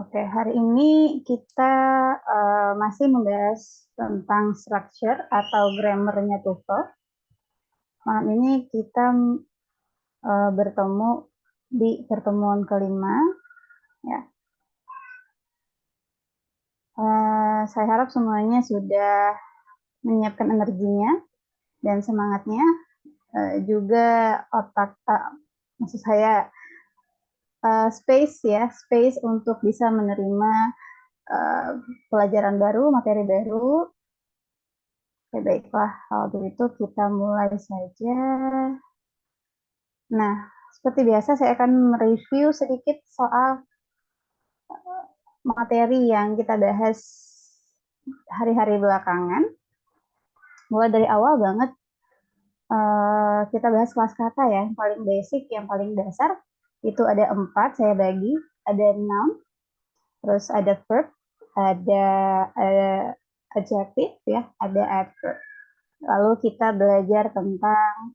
Oke, hari ini kita masih membahas tentang structure atau grammar-nya TOEFL. Malam ini kita bertemu di pertemuan kelima. Ya. Saya harap semuanya sudah menyiapkan energinya dan semangatnya, juga otak, maksud saya space untuk bisa menerima pelajaran baru, materi baru. Oke, baiklah, kalau begitu kita mulai saja. Nah, seperti biasa saya akan mereview sedikit soal materi yang kita bahas hari-hari belakangan. Mulai dari awal banget, kita bahas kelas kata ya, yang paling basic, yang paling dasar. Itu ada 4, saya bagi. Ada noun, terus ada verb, ada adjective, ya, ada adverb. Lalu kita belajar tentang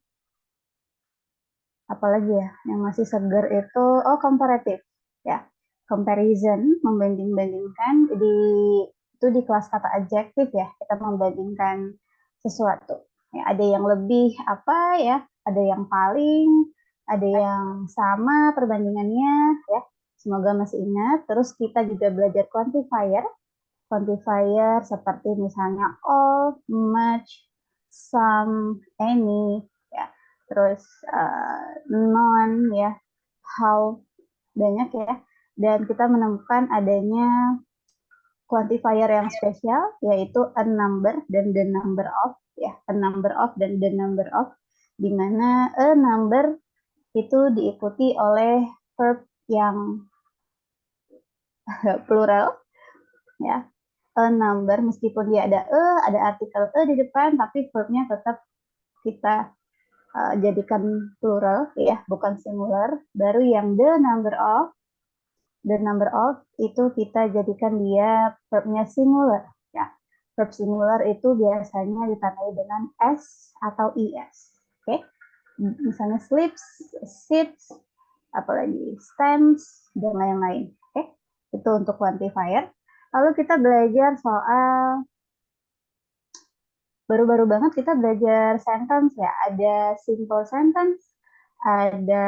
apalagi ya yang masih segar itu comparative ya, comparison, membanding-bandingkan. Itu di kelas kata adjektif ya, kita membandingkan sesuatu ya, ada yang lebih apa ya, ada yang paling, ada yang sama perbandingannya ya, semoga masih ingat. Terus kita juga belajar quantifier seperti misalnya all, much, some, any ya. Terus non ya, how, banyak ya. Dan kita menemukan adanya quantifier yang spesial, yaitu a number dan the number of ya, a number of dan the number of, di mana a number itu diikuti oleh verb yang plural ya. A number, meskipun dia ada artikel di depan, tapi verbnya tetap kita jadikan plural ya, bukan singular. Baru yang the number of itu kita jadikan dia verbnya singular ya. Verb singular itu biasanya ditandai dengan s atau es. Oke. Misalnya sleeps, sits, apalagi stands, dan lain-lain. Oke. Itu untuk quantifier. Lalu kita belajar soal, baru-baru banget kita belajar sentence ya. Ada simple sentence, ada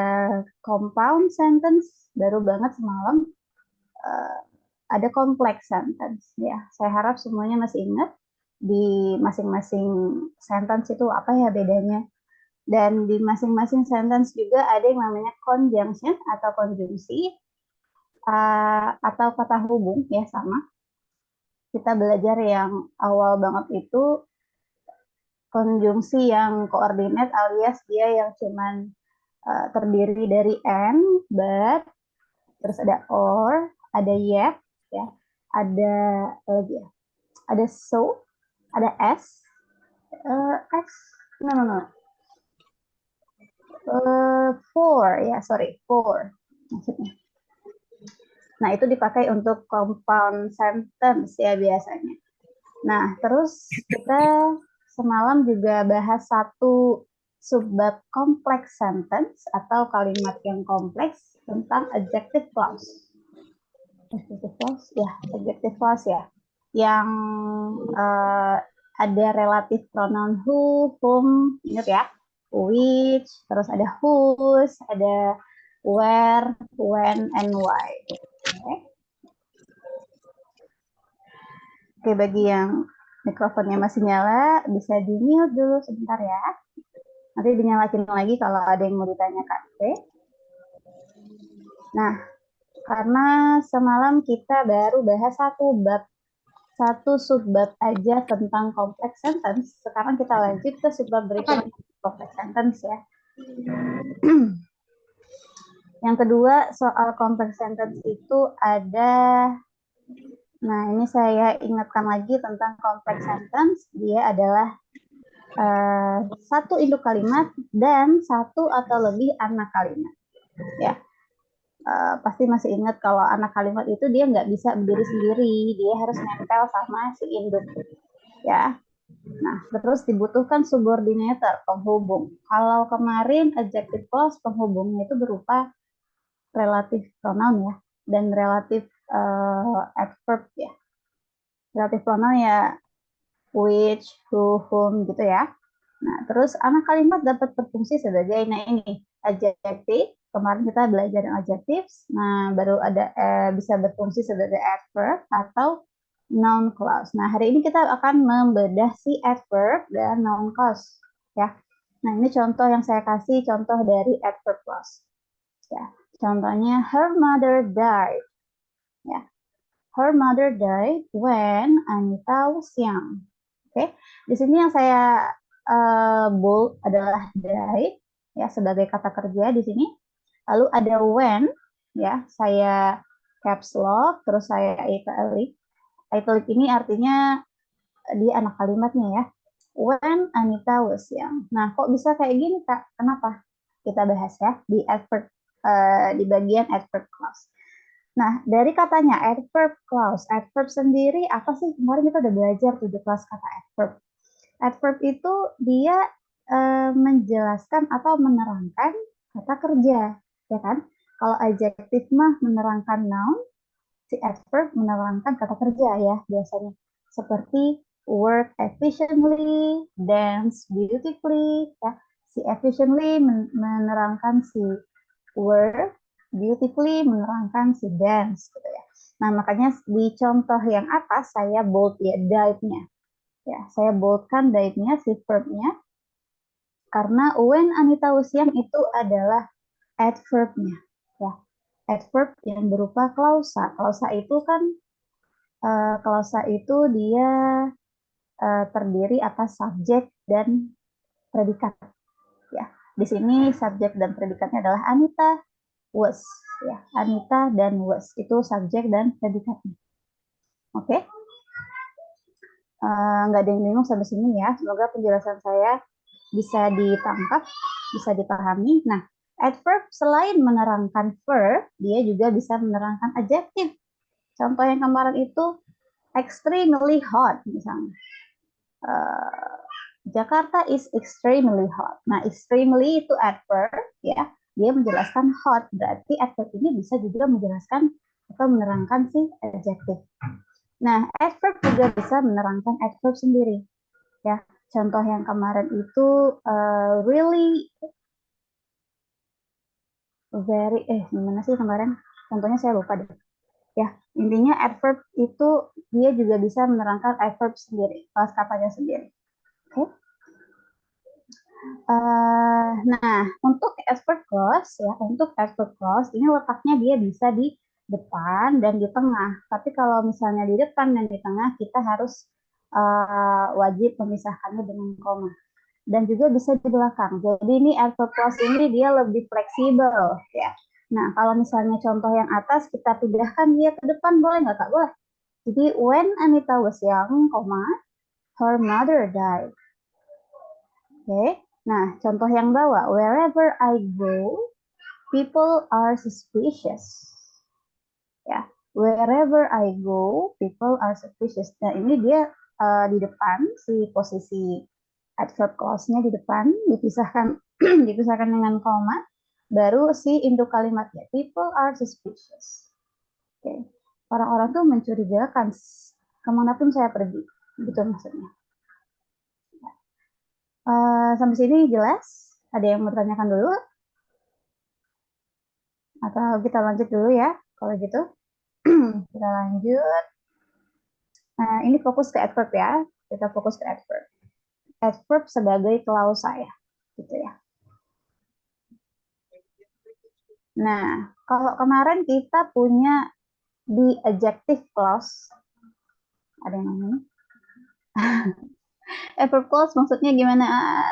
compound sentence, baru banget semalam ada complex sentence ya. Saya harap semuanya masih ingat di masing-masing sentence itu apa ya bedanya. Dan di masing-masing sentence juga ada yang namanya conjunction atau konjungsi, atau kata hubung ya, sama. Kita belajar yang awal banget itu konjungsi yang koordinat, alias dia yang cuman terdiri dari and, but, terus ada or, ada yet, ya, ada ada so, ada s, no, for ya, sorry, for maksudnya. Nah, itu dipakai untuk compound sentence ya biasanya. Nah, terus kita semalam juga bahas satu subbab complex sentence atau kalimat yang kompleks tentang adjective clause. Adjective clause ya. Yang ada relative pronoun who, whom, ingat ya, which, terus ada whose, ada where, when, and why. Oke, bagi yang mikrofonnya masih nyala, bisa di-mute dulu sebentar ya. Nanti dinyalakin lagi kalau ada yang mau ditanyakan. Oke. Nah, karena semalam kita baru bahas satu subbab aja tentang complex sentence, sekarang kita lanjut ke subbab berikutnya, complex sentence ya. Yang kedua, soal complex sentence itu ada, nah ini saya ingatkan lagi tentang complex sentence. Dia adalah satu induk kalimat dan satu atau lebih anak kalimat. Ya, pasti masih ingat kalau anak kalimat itu dia nggak bisa berdiri sendiri, dia harus nempel sama si induk. Ya, nah terus dibutuhkan subordinator, penghubung. Kalau kemarin adjective clause penghubungnya itu berupa relative pronoun ya, dan relative adverb ya. Relative pronoun ya which, who, whom gitu ya. Nah, terus anak kalimat dapat berfungsi sebagai, nah ini, adjektif. Kemarin kita belajar yang adjektif. Nah, baru ada bisa berfungsi sebagai adverb atau noun clause. Nah, hari ini kita akan membedah si adverb dan noun clause. Ya. Nah, ini contoh yang saya kasih, contoh dari adverb clause. Ya. Contohnya, her mother died. Ya. Her mother died when Anita was young. Oke, di sini yang saya bold adalah died ya sebagai kata kerja di sini. Lalu ada when ya, saya caps lock terus saya italic. Italic ini artinya di anak kalimatnya ya. When Anita was young. Nah, kok bisa kayak gini, Kak? Kenapa? Kita bahas ya di adverb di bagian adverb clause. Nah, dari katanya adverb clause, adverb sendiri apa sih? Kemarin kita udah belajar tuh di kelas kata adverb. Adverb itu dia menjelaskan atau menerangkan kata kerja, ya kan? Kalau adjektif mah menerangkan noun, si adverb menerangkan kata kerja ya biasanya. Seperti work efficiently, dance beautifully, ya. Si efficiently menerangkan si work, beautifully menerangkan si dance gitu ya. Nah, makanya di contoh yang atas saya bold ya dive-nya. Ya, saya boldkan dive-nya si verb-nya karena when Anita Usiang itu adalah adverb-nya. Ya, adverb yang berupa klausa. Klausa itu kan klausa itu dia terdiri atas subjek dan predikat. Ya, di sini subjek dan predikatnya adalah Anita was ya, Anita dan was itu subjek dan predikatnya. Oke, nggak ada yang bingung sampai sini ya. Semoga penjelasan saya bisa ditangkap, bisa dipahami. Nah, adverb selain menerangkan verb, dia juga bisa menerangkan adjektif. Contoh yang kemarin itu extremely hot misalnya. Jakarta is extremely hot. Nah, extremely itu adverb ya. Dia menjelaskan hot, berarti adverb ini bisa juga menjelaskan atau menerangkan si adjektif. Nah, adverb juga bisa menerangkan adverb sendiri. Ya, contoh yang kemarin itu really very gimana sih kemarin? Contohnya saya lupa deh. Ya, intinya adverb itu dia juga bisa menerangkan adverb sendiri, kelas katanya sendiri. Oke. Nah, untuk adverb clause ya, untuk adverb clause ini letaknya dia bisa di depan dan di tengah. Tapi kalau misalnya di depan dan di tengah, kita harus wajib memisahkannya dengan koma. Dan juga bisa di belakang. Jadi ini adverb clause ini dia lebih fleksibel ya. Nah, kalau misalnya contoh yang atas kita pindahkan dia ke depan boleh nggak Kak? Boleh. Jadi when Anita was young, her mother died. Oke. Nah, contoh yang bawah, wherever I go, people are suspicious. Ya, wherever I go, people are suspicious. Nah, ini dia di depan si posisi adverb clause-nya di depan dipisahkan dipisahkan dengan koma, baru si induk kalimatnya people are suspicious. Oke. Orang-orang tuh mencurigakan kemanapun saya pergi, gitu maksudnya. Sampai sini jelas? Ada yang mau tanyakan dulu? Atau kita lanjut dulu ya? Kalau gitu, kita lanjut. Nah, ini fokus ke adverb ya. Kita fokus ke adverb. Adverb sebagai klausa ya, gitu ya. Nah, kalau kemarin kita punya di adjective clause, ada yang namanya adverb clause maksudnya gimana?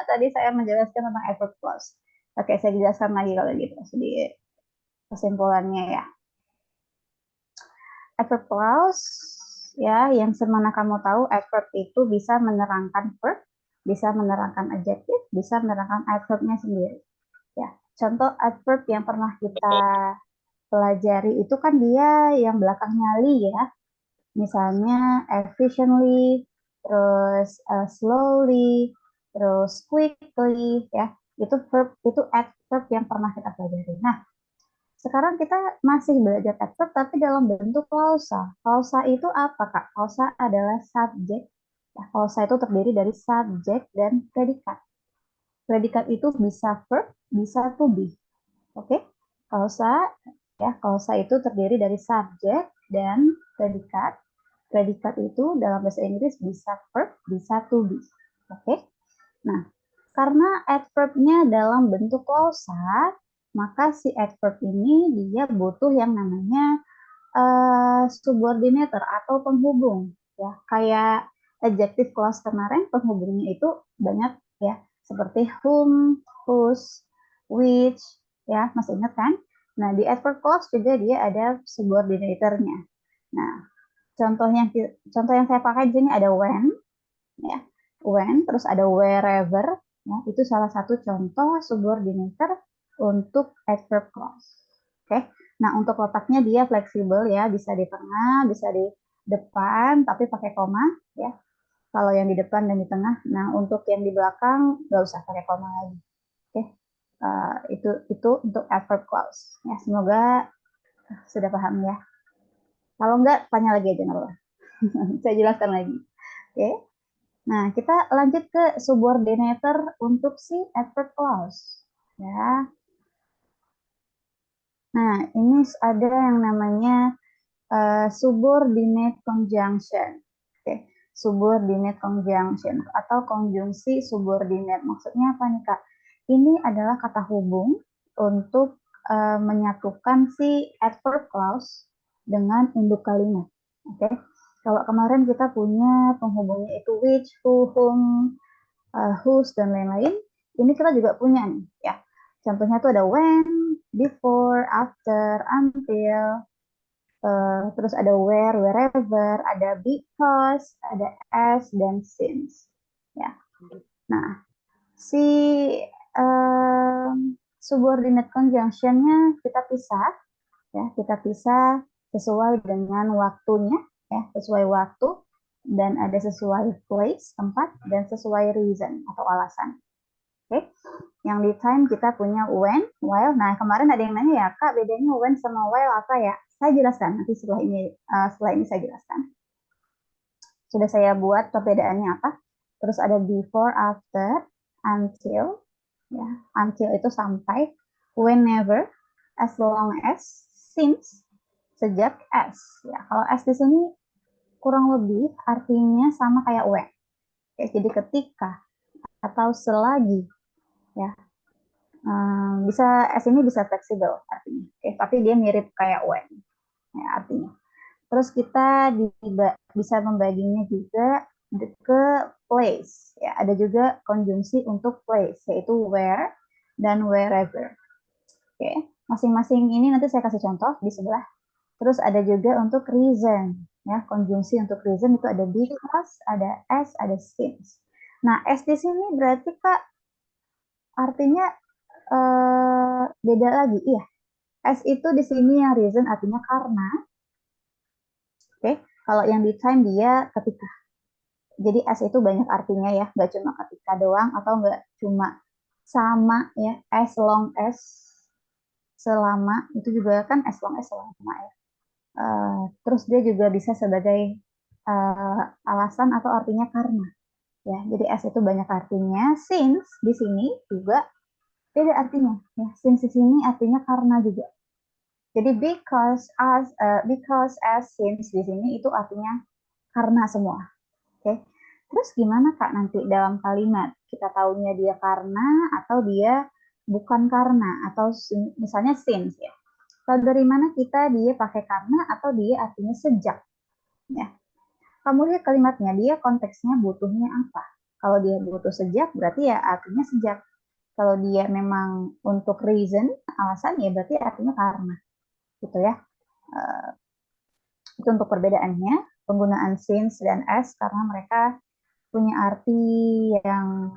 Tadi saya menjelaskan tentang adverb clause. Oke, saya jelaskan lagi kalau gitu sedikit kesimpulannya ya. Adverb clause ya, yang semana kamu tahu adverb itu bisa menerangkan verb, bisa menerangkan adjektif, bisa menerangkan adverbnya sendiri. Ya, contoh adverb yang pernah kita pelajari itu kan dia yang belakangnya li ya. Misalnya efficiently, terus slowly, terus quickly ya. Itu verb, itu adverb yang pernah kita pelajari. Nah, Sekarang kita masih belajar adverb tapi dalam bentuk klausa. Klausa itu apa, Kak? Klausa adalah subjek. Ya, klausa itu terdiri dari subjek dan predikat. Predikat itu bisa verb, bisa to be. Oke? Klausa ya, klausa itu terdiri dari subjek dan predikat. Predikat itu dalam bahasa Inggris bisa verb, bisa to be. Oke? Nah, karena adverb-nya dalam bentuk klausa, maka si adverb ini dia butuh yang namanya subordinator atau penghubung. Ya, kayak adjective clause kemarin penghubungnya itu banyak ya, seperti whom, whose, which, ya masih ingat kan? Nah, di adverb clause juga dia ada subordinatornya. Nah, contoh yang saya pakai di sini ada when, ya, when, terus ada wherever, ya, itu salah satu contoh subordinator untuk adverb clause. Oke, nah untuk letaknya dia fleksibel ya, bisa di tengah, bisa di depan, tapi pakai koma, ya. Kalau yang di depan dan di tengah, nah untuk yang di belakang nggak usah pakai koma lagi. Oke, itu untuk adverb clause. Ya, semoga sudah paham ya. Kalau enggak, tanya lagi aja nggak apa-apa. Saya jelaskan lagi. Oke. Nah, kita lanjut ke subordinator untuk si adverb clause. Ya. Nah, ini ada yang namanya subordinate conjunction. Oke, subordinate conjunction atau konjungsi subordinate. Maksudnya apa nih, Kak? Ini adalah kata hubung untuk menyatukan si adverb clause dengan induk kalimat. Oke. Kalau kemarin kita punya penghubungnya itu which, who, whom, whose, dan lain-lain. Ini kita juga punya nih, ya. Contohnya tuh ada when, before, after, until, terus ada where, wherever, ada because, ada as, dan since. Ya. Nah, si subordinate conjunction-nya kita pisah, ya, kita pisah sesuai dengan waktunya, ya, sesuai waktu, dan ada sesuai place, tempat, dan sesuai reason atau alasan. Oke, yang di time kita punya when, while. Nah, kemarin ada yang nanya ya, Kak, bedanya when sama while apa ya? Saya jelaskan nanti setelah ini saya jelaskan. Sudah saya buat perbedaannya apa. Terus ada before, after, until, ya, until itu sampai, whenever, as long as, since, sejak, as. Ya, kalau as di sini kurang lebih artinya sama kayak when. Ya, jadi ketika atau selagi, ya. Bisa S ini bisa fleksibel artinya. Tapi dia mirip kayak when, ya, artinya. Terus kita bisa membaginya juga ke place. Ya, ada juga konjungsi untuk place, yaitu where dan wherever. Oke, masing-masing ini nanti saya kasih contoh di sebelah. Terus ada juga untuk reason. Ya, konjungsi untuk reason itu ada because, ada as, ada since. Nah, as di sini berarti Kak artinya beda lagi. Iya, as itu di sini yang reason artinya karena. Oke, kalau yang di time dia ketika. Jadi as itu banyak artinya ya, nggak cuma ketika doang atau nggak cuma sama ya, as long as, selama, itu juga kan as long as selama ya. Terus dia juga bisa sebagai alasan atau artinya karena ya. Jadi as itu banyak artinya. Since di sini juga beda artinya ya. Since di sini artinya karena juga. Jadi because as since di sini itu artinya karena semua. Oke. Terus gimana Kak nanti dalam kalimat? Kita tahunya dia karena atau dia bukan karena atau misalnya since ya. Tahu dari mana kita dia pakai karena atau dia artinya sejak ya. Kamu lihat kalimatnya, dia konteksnya butuhnya apa? Kalau dia butuh sejak berarti ya artinya sejak. Kalau dia memang untuk reason, alasan ya berarti artinya karena. Gitu ya. Itu untuk perbedaannya, penggunaan since dan as karena mereka punya arti yang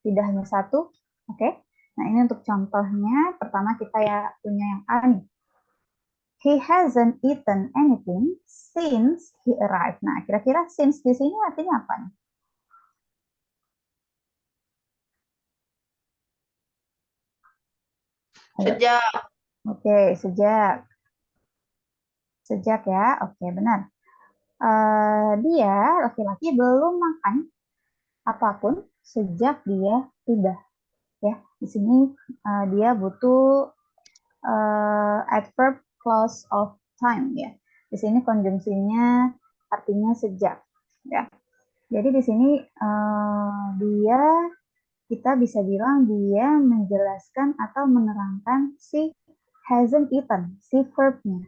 tidak hanya satu. Oke. Nah, ini untuk contohnya. Pertama kita ya punya yang A nih. He hasn't eaten anything since he arrived. Nah, kira-kira since di sini artinya apa nih? Ayo. Sejak. Oke, sejak. Sejak ya, oke benar. Dia laki-laki belum makan apapun sejak dia tiba. Ya, di sini dia butuh adverb clause of time ya. Di sini konjungsinya artinya sejak. Ya, jadi di sini dia kita bisa bilang dia menjelaskan atau menerangkan si hasn't eaten, si verbnya.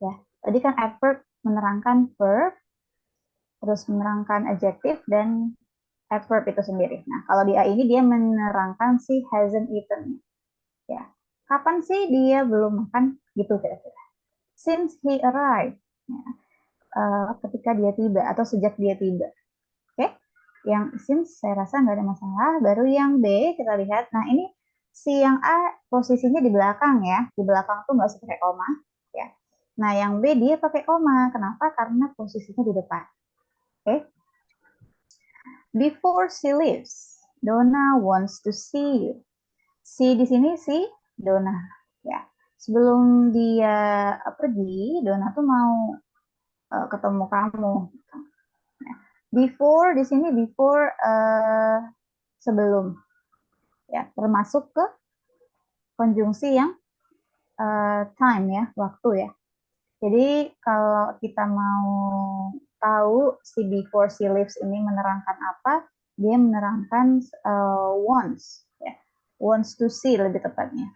Ya, tadi kan adverb menerangkan verb, terus menerangkan adjective dan adverb itu sendiri. Nah, kalau di A ini dia menerangkan si hasn't eaten. Ya, kapan sih dia belum makan? Gitu kira-kira. Since he arrived. Ya, ketika dia tiba atau sejak dia tiba. Oke, yang since saya rasa nggak ada masalah. Baru yang B kita lihat. Nah, ini si yang A posisinya di belakang ya. Di belakang tuh nggak usah pakai koma. Ya. Nah, yang B dia pakai koma. Kenapa? Karena posisinya di depan. Oke. Before she leaves, Donna wants to see you. Si di sini si Donna. Ya. Sebelum dia pergi, Donna tuh mau ketemu kamu. Before di sini before sebelum ya termasuk ke konjungsi yang time ya waktu ya. Jadi kalau kita mau tahu si before she leaves ini menerangkan apa, dia menerangkan wants ya, wants to see lebih tepatnya.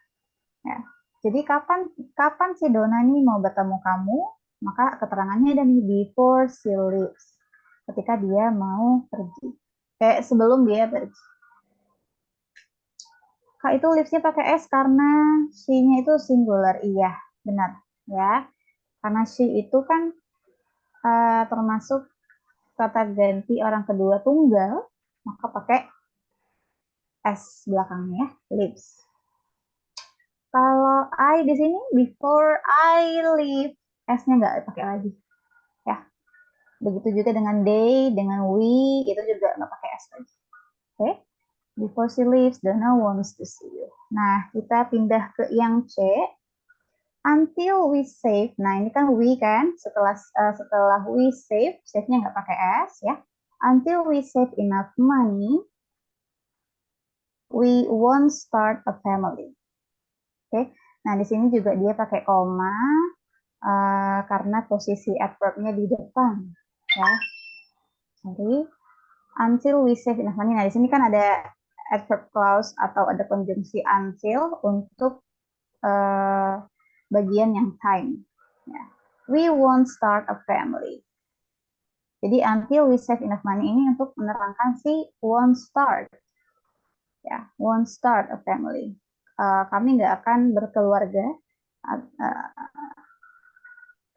Ya. Jadi kapan kapan si Donna nih mau bertemu kamu? Maka keterangannya ada nih before she leaves. Ketika dia mau pergi. Kayak sebelum dia pergi. Kak itu leaves-nya pakai S karena she-nya itu singular. Iya, benar. Ya, karena she itu kan termasuk kata ganti orang kedua tunggal, maka pakai S belakangnya, leaves. Kalau I di sini, before I leave, S-nya nggak pakai lagi. Ya, begitu juga dengan they, dengan we, itu juga nggak pakai S lagi. Oke, before she leaves, Donna wants to see you. Nah, kita pindah ke yang C. Until we save. Nah, ini kan we kan. Setelah we save-nya nggak pakai S ya. Until we save enough money, we won't start a family. Oke. Nah, di sini juga dia pakai koma karena posisi adverb-nya di depan ya. Jadi until we save enough money. Nah, di sini kan ada adverb clause atau ada konjungsi until untuk bagian yang time. Ya. We won't start a family. Jadi until we save enough money ini untuk menerangkan si won't start. Ya, won't start a family. Kami nggak akan berkeluarga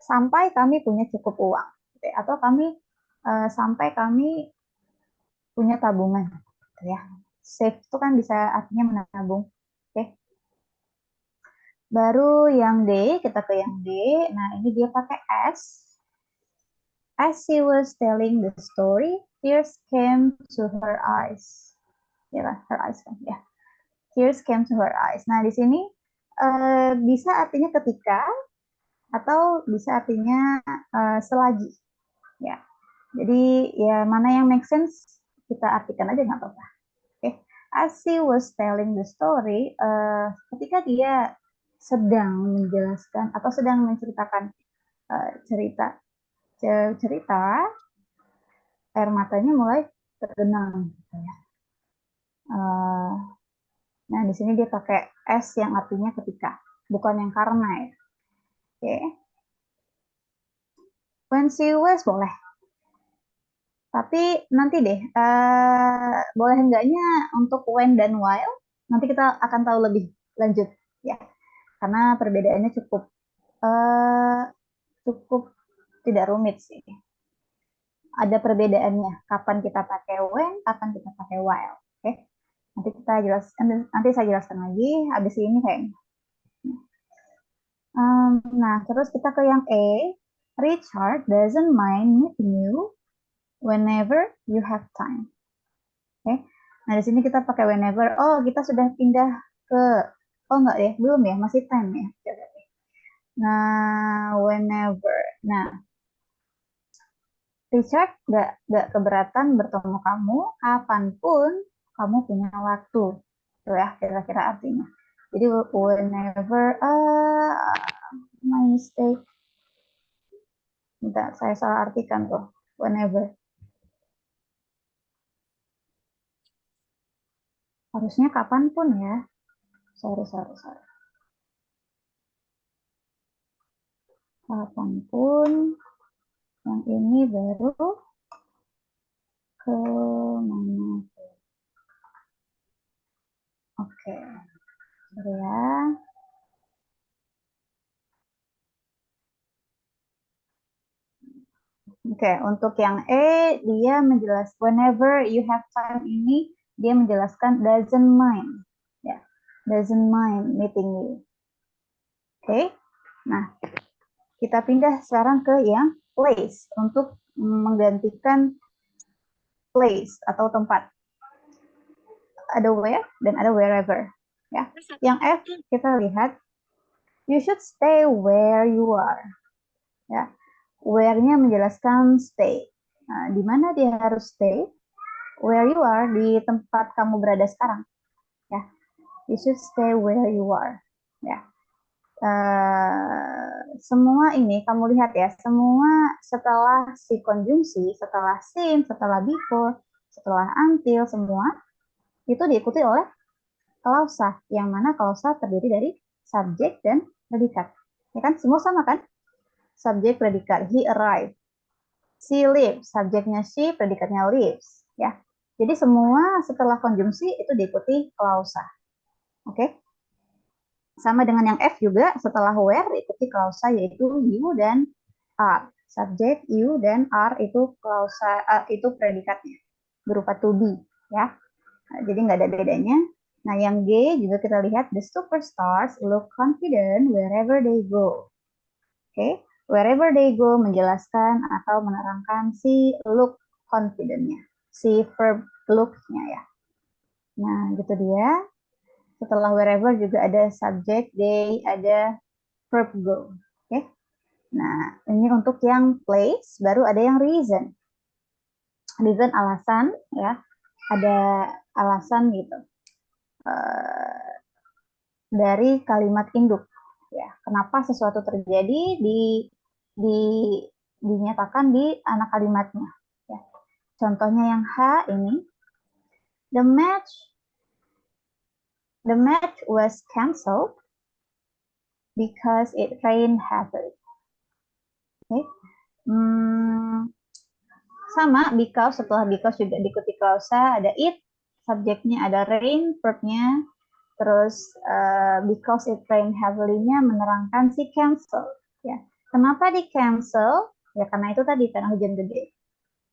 sampai kami punya cukup uang. Atau sampai kami punya tabungan. Ya, save itu kan bisa artinya menabung. Oke. Baru yang D, kita ke yang D. Nah, ini dia pakai S. As she was telling the story, tears came to her eyes. Ya, her eyes kan? Ya. Tears came to her eyes. Nah, di sini bisa artinya ketika atau bisa artinya selagi. Ya. Jadi ya mana yang make sense kita artikan aja nggak apa-apa. Okay. As she was telling the story, ketika dia sedang menjelaskan atau sedang menceritakan cerita air matanya mulai tergenang. Gitu ya. Nah, di sini dia pakai S yang artinya ketika, bukan yang karena ya. Oke. Okay. When she was boleh. Tapi nanti deh, boleh enggaknya untuk when dan while, nanti kita akan tahu lebih lanjut ya. Karena perbedaannya uh, cukup tidak rumit sih. Ada perbedaannya, kapan kita pakai when, kapan kita pakai while. Oke. Okay? Nanti saya jelaskan lagi habis ini kayaknya. Nah, terus kita ke yang E. Richard doesn't mind meeting you whenever you have time. Oke. Okay? Nah, di sini kita pakai whenever. Oh, kita sudah pindah ke oh enggak ya, belum ya, masih time ya. Nah, whenever. Nah, Richard gak keberatan bertemu kamu kapanpun kamu punya waktu. Tuh ya, kira-kira artinya. Jadi whenever, my mistake. Bentar, saya salah artikan tuh. Whenever. Harusnya kapanpun ya. Sorry. Kapanpun. Yang ini baru ke mana? Oke. Sorry ya. Oke, untuk yang E, dia menjelaskan whenever you have time ini, dia menjelaskan doesn't mind. Ya, doesn't mind meeting you. Oke, nah kita pindah sekarang ke yang place untuk menggantikan place atau tempat. Ada where dan ada wherever. Ya, yang F kita lihat, you should stay where you are. Ya, where-nya menjelaskan stay. Nah, di mana dia harus stay? Where you are, di tempat kamu berada sekarang. Ya, you should stay where you are. Ya, semua ini kamu lihat ya, semua setelah si konjungsi, setelah since, setelah before, setelah until, semua itu diikuti oleh klausa, yang mana klausa terdiri dari subjek dan predikat. Ya kan, semua sama kan? Subjek, predikat. He arrived. She lives. Subjeknya she, predikatnya lives. Ya. Jadi semua setelah konjungsi itu diikuti klausa. Oke. Sama dengan yang F juga, setelah where diikuti klausa yaitu you dan are. Subjek you dan are itu klausa, itu predikatnya berupa to be. Ya. Nah, jadi nggak ada bedanya. Nah, yang G juga kita lihat, the superstars look confident wherever they go. Oke, wherever they go menjelaskan atau menerangkan si look confident-nya, si verb look-nya ya. Nah, gitu dia. Setelah wherever juga ada subject, they, ada verb go. Oke. Nah, ini untuk yang place, baru ada yang reason. Reason alasan ya. Ada alasan gitu. Dari kalimat induk ya, kenapa sesuatu terjadi di dinyatakan di anak kalimatnya ya. Contohnya yang H ini, the match was cancelled because it rained heavily. Okay. Sama because, setelah because juga diikuti klausa, ada it, subjeknya, ada rain, verbnya, terus because it rained heavily-nya menerangkan si cancel. Ya. Kenapa di cancel? Ya karena itu tadi, karena hujan gede.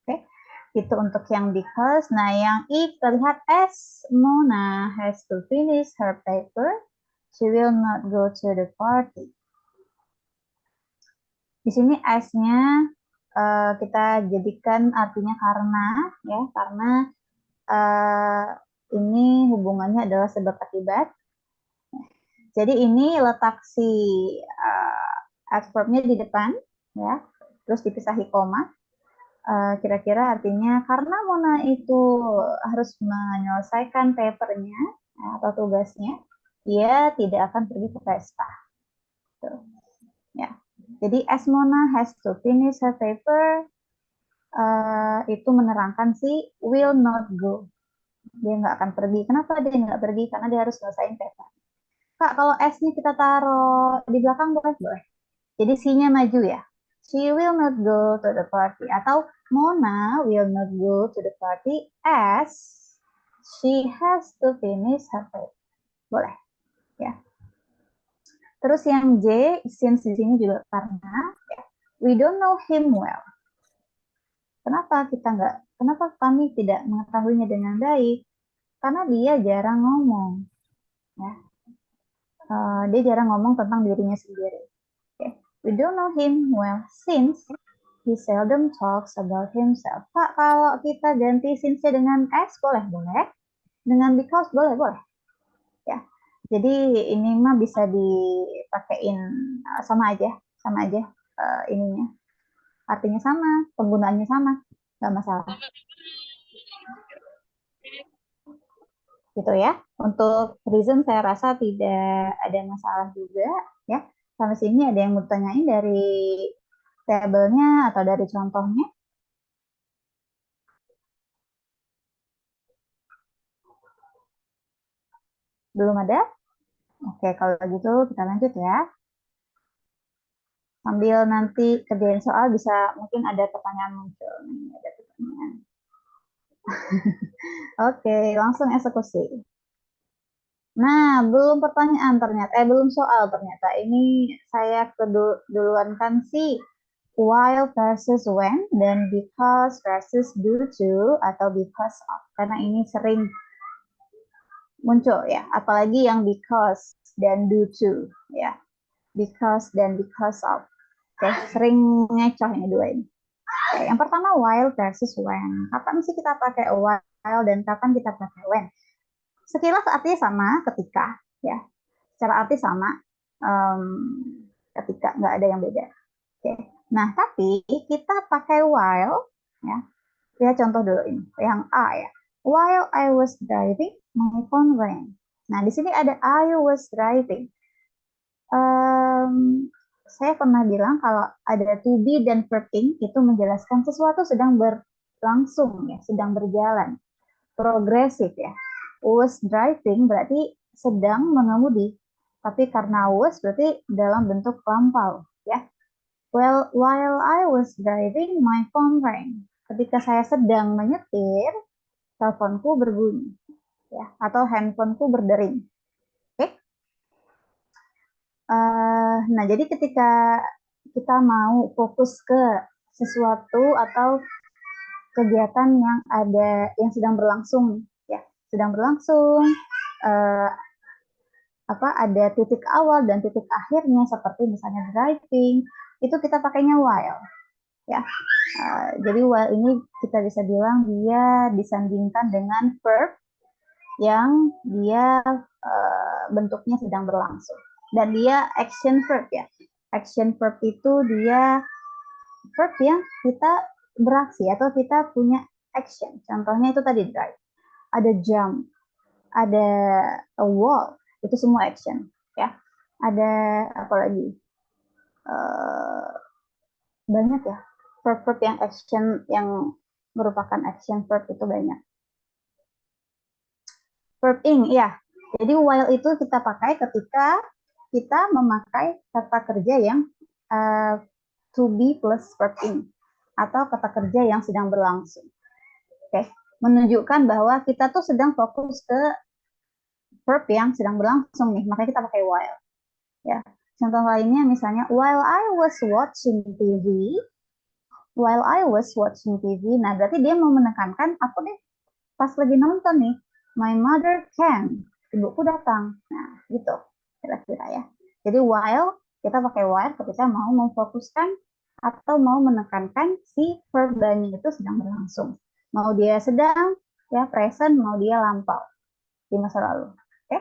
Oke, itu untuk yang because. Nah, yang I kita lihat, as Mona has to finish her paper, she will not go to the party. Di sini as-nya kita jadikan artinya karena, ya, karena ini hubungannya adalah sebab akibat. Jadi ini letak si adverbnya di depan, ya, terus dipisahi koma. Kira-kira artinya karena Mona itu harus menyelesaikan papernya atau tugasnya, dia tidak akan pergi ke pesta. Tuh. Ya. Jadi as Mona has to finish her paper, itu menerangkan si will not go. Dia nggak akan pergi. Kenapa dia nggak pergi? Karena dia harus selesaiin paper. Kak, kalau S-nya kita taruh di belakang boleh? Jadi C-nya maju ya. She will not go to the party. Atau Mona will not go to the party as she has to finish her paper. Boleh. Ya. Terus yang J, since di sini juga karena ya, we don't know him well. Kenapa kami tidak mengetahuinya dengan baik? Karena dia jarang ngomong. Ya. Dia jarang ngomong tentang dirinya sendiri. Okay. We don't know him well since he seldom talks about himself. Pak, kalau kita ganti since-nya dengan S, boleh? Dengan because, boleh? Ya. Jadi ini mah bisa dipakein sama aja ininya, artinya sama, penggunaannya sama, nggak masalah. Gitu ya. Untuk reason saya rasa tidak ada masalah juga ya. Sampai sini ada yang mau tanyain dari tabelnya atau dari contohnya? Belum ada? Oke, kalau gitu kita lanjut ya. Sambil nanti kerjain soal bisa mungkin ada pertanyaan muncul. Ada pertanyaan. Oke, langsung eksekusi. Nah, belum pertanyaan ternyata, belum soal ternyata. Ini saya keduluan kan sih while versus when dan because versus due to atau because of. Karena ini sering muncul ya, apalagi yang because dan due to ya. Because dan because of. Oke, sering ngecoh ini dua ini. Oke, yang pertama while versus when. Kapan sih kita pakai while dan kapan kita pakai when? Sekilas artinya sama ketika ya. Secara arti sama um, ketika, nggak ada yang beda. Oke. Nah, tapi kita pakai while ya. Ya contoh dulu ini, yang A ya. While I was driving, my phone rang. Nah, di sini ada I was driving. Saya pernah bilang kalau ada to be dan verb ing itu menjelaskan sesuatu sedang berlangsung ya, sedang berjalan, progresif ya. Was driving berarti sedang mengemudi, tapi karena was berarti dalam bentuk lampau ya. Well, while I was driving, my phone rang. Ketika saya sedang menyetir, teleponku berbunyi ya, atau handphoneku berdering. Oke. Nah, jadi ketika kita mau fokus ke sesuatu atau kegiatan yang sedang berlangsung ya, sedang berlangsung, uh, ada titik awal dan titik akhirnya seperti misalnya driving, itu kita pakainya while ya. Jadi while ini kita bisa bilang dia disandingkan dengan verb yang dia bentuknya sedang berlangsung dan dia action verb ya. Action verb itu dia verb yang kita beraksi atau kita punya action. Contohnya itu tadi drive, ada jump, ada a walk, itu semua action ya. Ada apa lagi? Banyak ya verb-verb yang action, yang merupakan action verb itu banyak. Verb ing ya. Jadi while itu kita pakai ketika kita memakai kata kerja yang to be plus verb ing atau kata kerja yang sedang berlangsung. Oke, menunjukkan bahwa kita tuh sedang fokus ke verb yang sedang berlangsung nih, makanya kita pakai while. Ya, contoh lainnya misalnya while I was watching TV, while I was watching TV. Nah, berarti dia mau menekankan aku deh pas lagi nonton nih, my mother came, ibuku datang. Nah, gitu kira-kira ya. Jadi while kita pakai while ketika mau memfokuskan atau mau menekankan si verbanya itu sedang berlangsung. Mau dia sedang, ya present, mau dia lampau di masa lalu. Oke?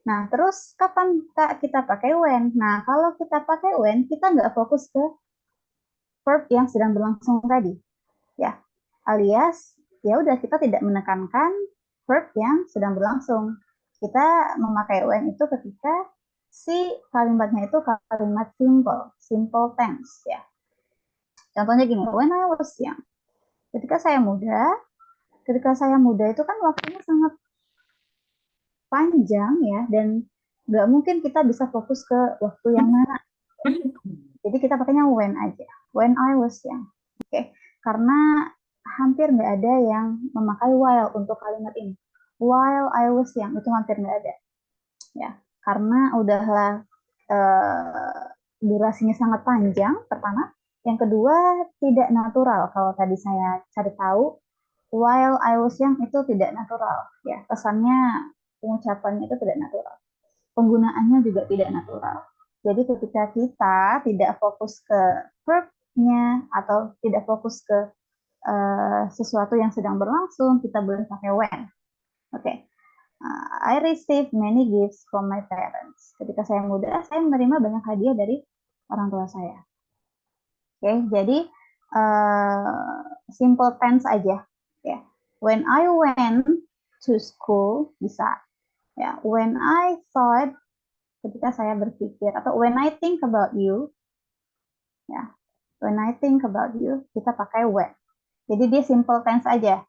Nah, terus kapan kita pakai when? Nah, kalau kita pakai when, kita nggak fokus ke verb yang sedang berlangsung tadi, ya. Alias, ya udah kita tidak menekankan verb yang sedang berlangsung. Kita memakai when itu ketika si kalimatnya itu kalimat simple tense ya. Contohnya gini, when I was young. Ketika saya muda itu kan waktunya sangat panjang ya, dan nggak mungkin kita bisa fokus ke waktu yang mana. Jadi kita pakainya when aja. When I was young. Oke, karena hampir nggak ada yang memakai while untuk kalimat ini. While I was young itu hampir nggak ada. Ya, karena udahlah durasinya sangat panjang pertama. Yang kedua tidak natural. Kalau tadi saya cari tahu, while I was young itu tidak natural. Ya, kesannya pengucapannya itu tidak natural. Penggunaannya juga tidak natural. Jadi ketika kita tidak fokus ke verb-nya atau tidak fokus ke sesuatu yang sedang berlangsung, kita boleh pakai when. Oke. I received many gifts from my parents. Ketika saya muda, saya menerima banyak hadiah dari orang tua saya. Oke, jadi simple tense aja. Ya, when I went to school bisa. Ya, when I thought, ketika saya berpikir, atau when I think about you. Ya, when I think about you, kita pakai when. Jadi dia simple tense aja,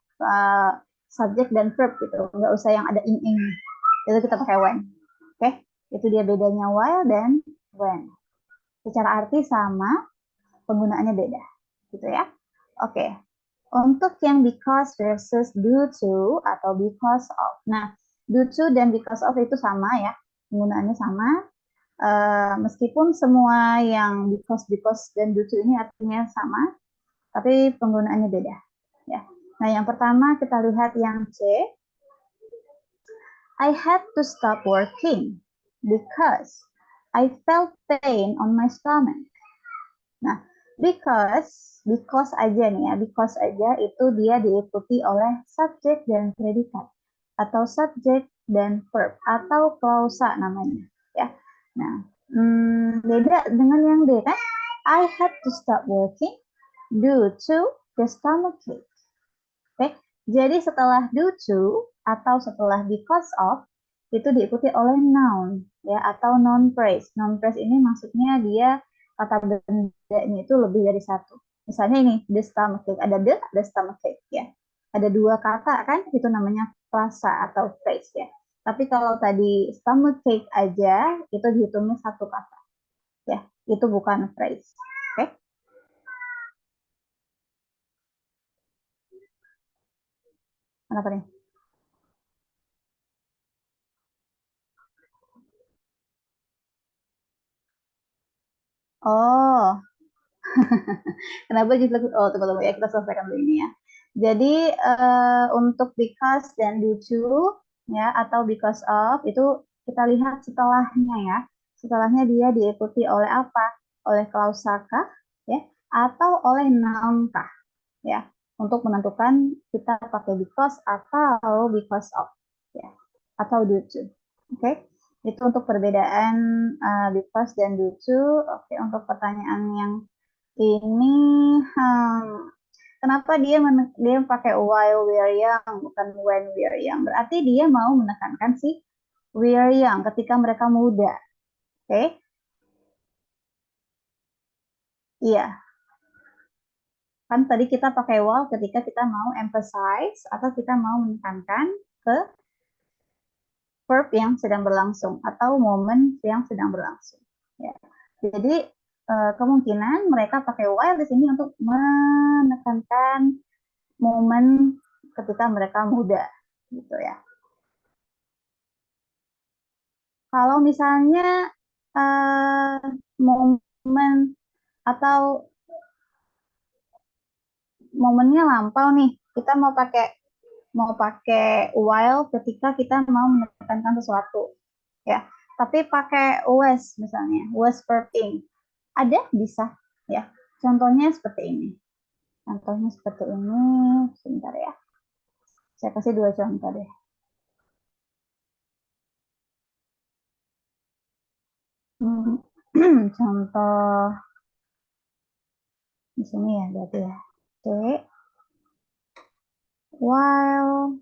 subject dan verb gitu, nggak usah yang ada ing-ing. Itu kita pakai when. Oke, itu dia bedanya while dan when. Secara arti sama, penggunaannya beda, gitu ya. Oke, untuk yang because versus due to atau because of. Nah, due to dan because of itu sama ya, penggunaannya sama. Meskipun semua yang because dan due to ini artinya sama, tapi penggunaannya beda. Ya. Nah, yang pertama kita lihat yang C. I had to stop working because I felt pain on my stomach. Nah, because aja nih ya, because aja itu dia diikuti oleh subjek dan predikat atau subjek dan verb atau klausa namanya ya. Nah, beda dengan yang D kan? I had to stop working due to the stomachache. Oke, jadi setelah due to atau setelah because of itu diikuti oleh noun ya atau non phrase. Non phrase ini maksudnya dia kata bendanya itu lebih dari satu. Misalnya ini the stomachache, ada stomachache ya. Ada dua kata kan itu namanya frasa atau phrase ya. Tapi kalau tadi stomachache aja itu dihitungnya satu kata ya. Itu bukan phrase. Oke. Kenapa nih? Oh, kenapa justru tunggu ya kita selesaikan dulu ini ya. Jadi untuk because dan due to ya atau because of itu kita lihat setelahnya ya. Setelahnya dia diikuti oleh apa? Oleh klausa kah ya atau oleh noun kah ya. Untuk menentukan kita pakai because atau because of ya atau due to. Oke. Okay? Itu untuk perbedaan because dan due to. Oke, untuk pertanyaan yang ini kenapa dia pakai while we are young bukan when we are young? Berarti dia mau menekankan si we are young ketika mereka muda. Oke? Okay? Iya. Kan tadi kita pakai while ketika kita mau emphasize atau kita mau menekankan ke verb yang sedang berlangsung atau momen yang sedang berlangsung. Ya. Jadi kemungkinan mereka pakai while di sini untuk menekankan momen ketika mereka muda, gitu ya. Kalau misalnya momen atau momennya lampau nih, kita mau pakai while ketika kita mau menekankan sesuatu, ya. Tapi pakai was misalnya, was verb ing, ada bisa, ya. Contohnya seperti ini. Contohnya seperti ini, sebentar ya. Saya kasih dua contoh deh. Contoh di sini ya berarti ya. Oke. While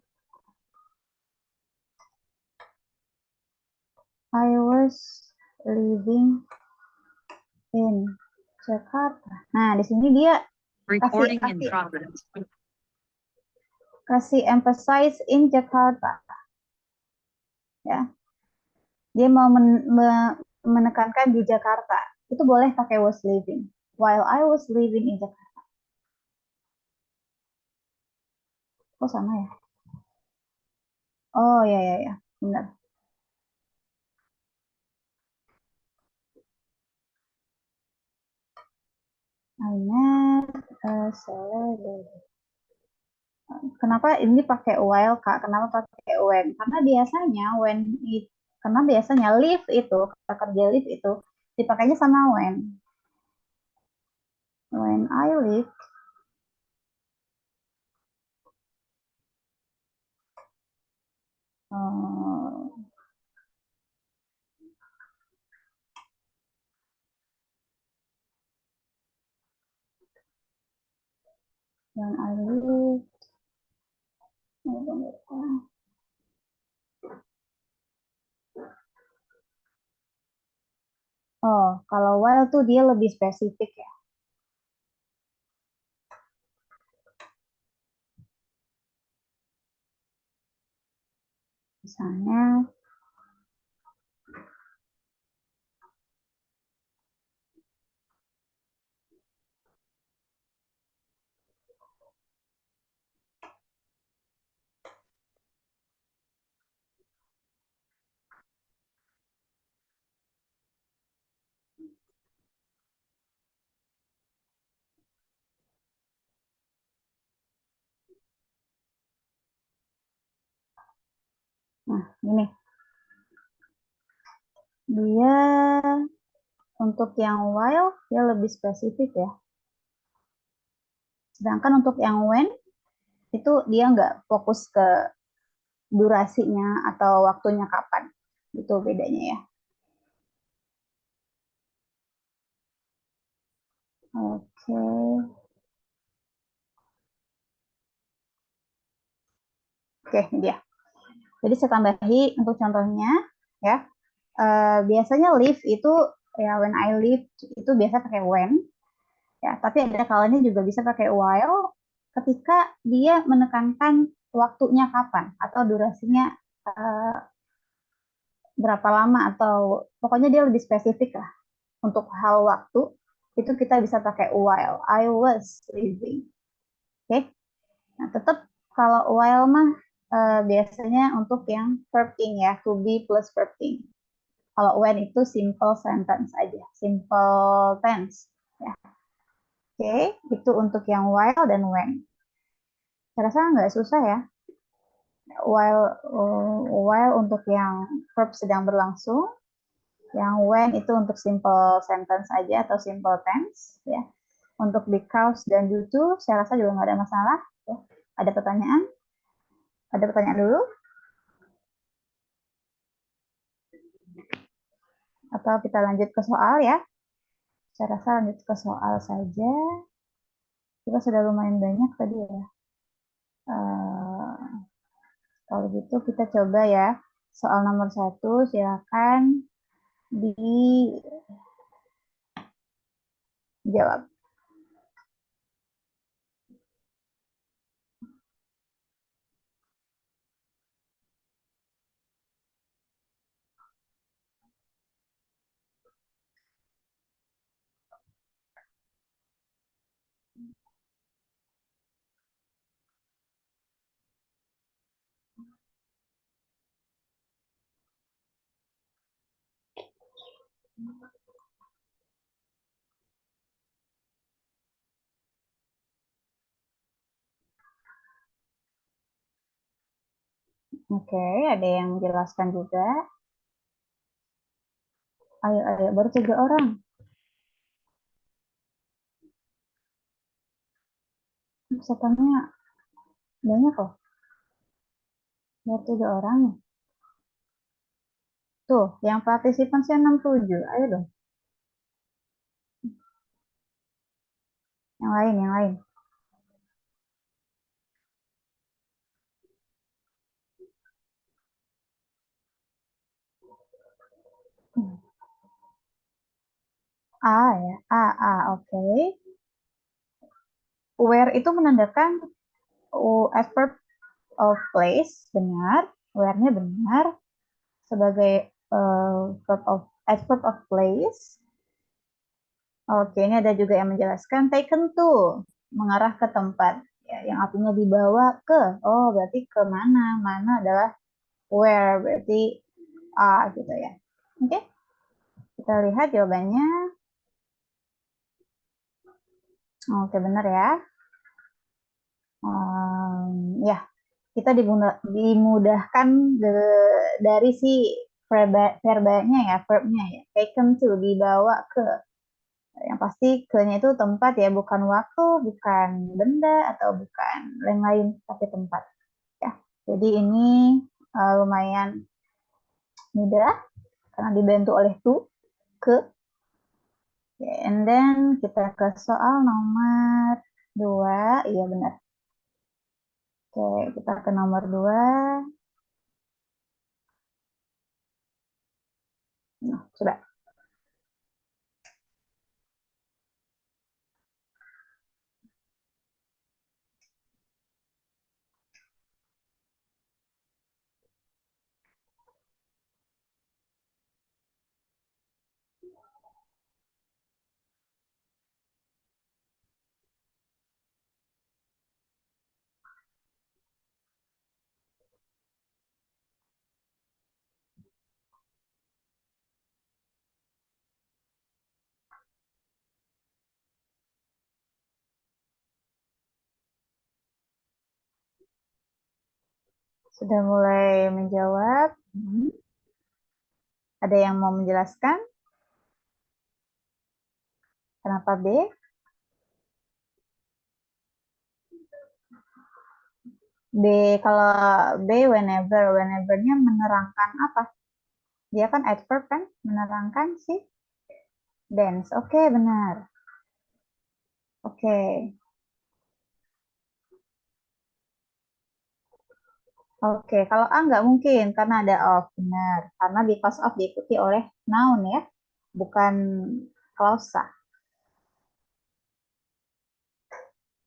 I was living in Jakarta. Nah, di sini dia kasih kasih emphasize in Jakarta. Ya. Dia mau menekankan di Jakarta. Itu boleh pakai was living. While I was living in Jakarta. Oh, sama ya? Oh, ya, ya, ya. Benar. I met a celebrity. Kenapa ini pakai while, Kak? Kenapa pakai when? Karena biasanya live itu, kata kerja live itu dipakainya sama when. When I live, Uh, when I live, oh, kalau while tuh dia lebih spesifik ya. Misalnya, nah ini dia untuk yang while dia lebih spesifik ya. Sedangkan untuk yang when itu dia nggak fokus ke durasinya atau waktunya kapan. Itu bedanya ya. Oke. Oke, ini dia. Jadi saya tambahi untuk contohnya ya. Biasanya live itu ya when I live itu biasa pakai when ya, tapi ada kalanya juga bisa pakai while ketika dia menekankan waktunya kapan atau durasinya uh, berapa lama atau pokoknya dia lebih spesifik lah untuk hal waktu itu kita bisa pakai while I was living. Oke, okay? Nah tetap kalau while mah biasanya untuk yang verb ing ya, to be plus verb ing. Kalau when itu simple sentence aja, simple tense ya. Oke, okay? Itu untuk yang while dan when. Saya rasa nggak susah ya. While untuk yang verb sedang berlangsung, yang when itu untuk simple sentence aja atau simple tense ya. Untuk because dan due to saya rasa juga nggak ada masalah. Ya. Ada pertanyaan? Ada pertanyaan dulu? Atau kita lanjut ke soal ya? Saya rasa lanjut ke soal saja. Kita sudah lumayan banyak tadi ya. Uh, Kalau gitu kita coba ya. Soal nomor 1 silakan dijawab. Oke, ada yang menjelaskan juga. Ayo, ayo, baru 3 orang. Pesertanya banyak loh. Baru 3 orang. Tuh, yang partisipan saya 67. Ayo dong. Yang lain, yang lain. A ya, A, oke. Okay. Where itu menandakan adverb of place, benar. Where-nya benar. Sebagai adverb of place. Oke, ini ada juga yang menjelaskan taken to, mengarah ke tempat. Ya, yang artinya dibawa ke. Oh, berarti ke mana? Mana adalah where, berarti A gitu ya. Oke, kita lihat jawabannya. Oke, benar ya. Ya, kita dimudahkan dari si verbanya ya, verbnya ya. Taken to, dibawa ke. Yang pasti ke-nya itu tempat ya, bukan waktu, bukan benda, atau bukan lain-lain, tapi tempat. Ya, jadi ini lumayan mudah karena dibantu oleh to, ke. Okay, and then kita ke soal nomor 2. Iya benar. Oke, kita ke nomor 2. Nah, coba. Sudah mulai menjawab. Ada yang mau menjelaskan? Kenapa B? B, kalau B whenever. Whenever-nya menerangkan apa? Dia kan adverb kan? Menerangkan si dance. Oke, benar. Oke. Oke, kalau A nggak mungkin karena ada of. Benar. Karena because of diikuti oleh noun ya. Bukan klausa.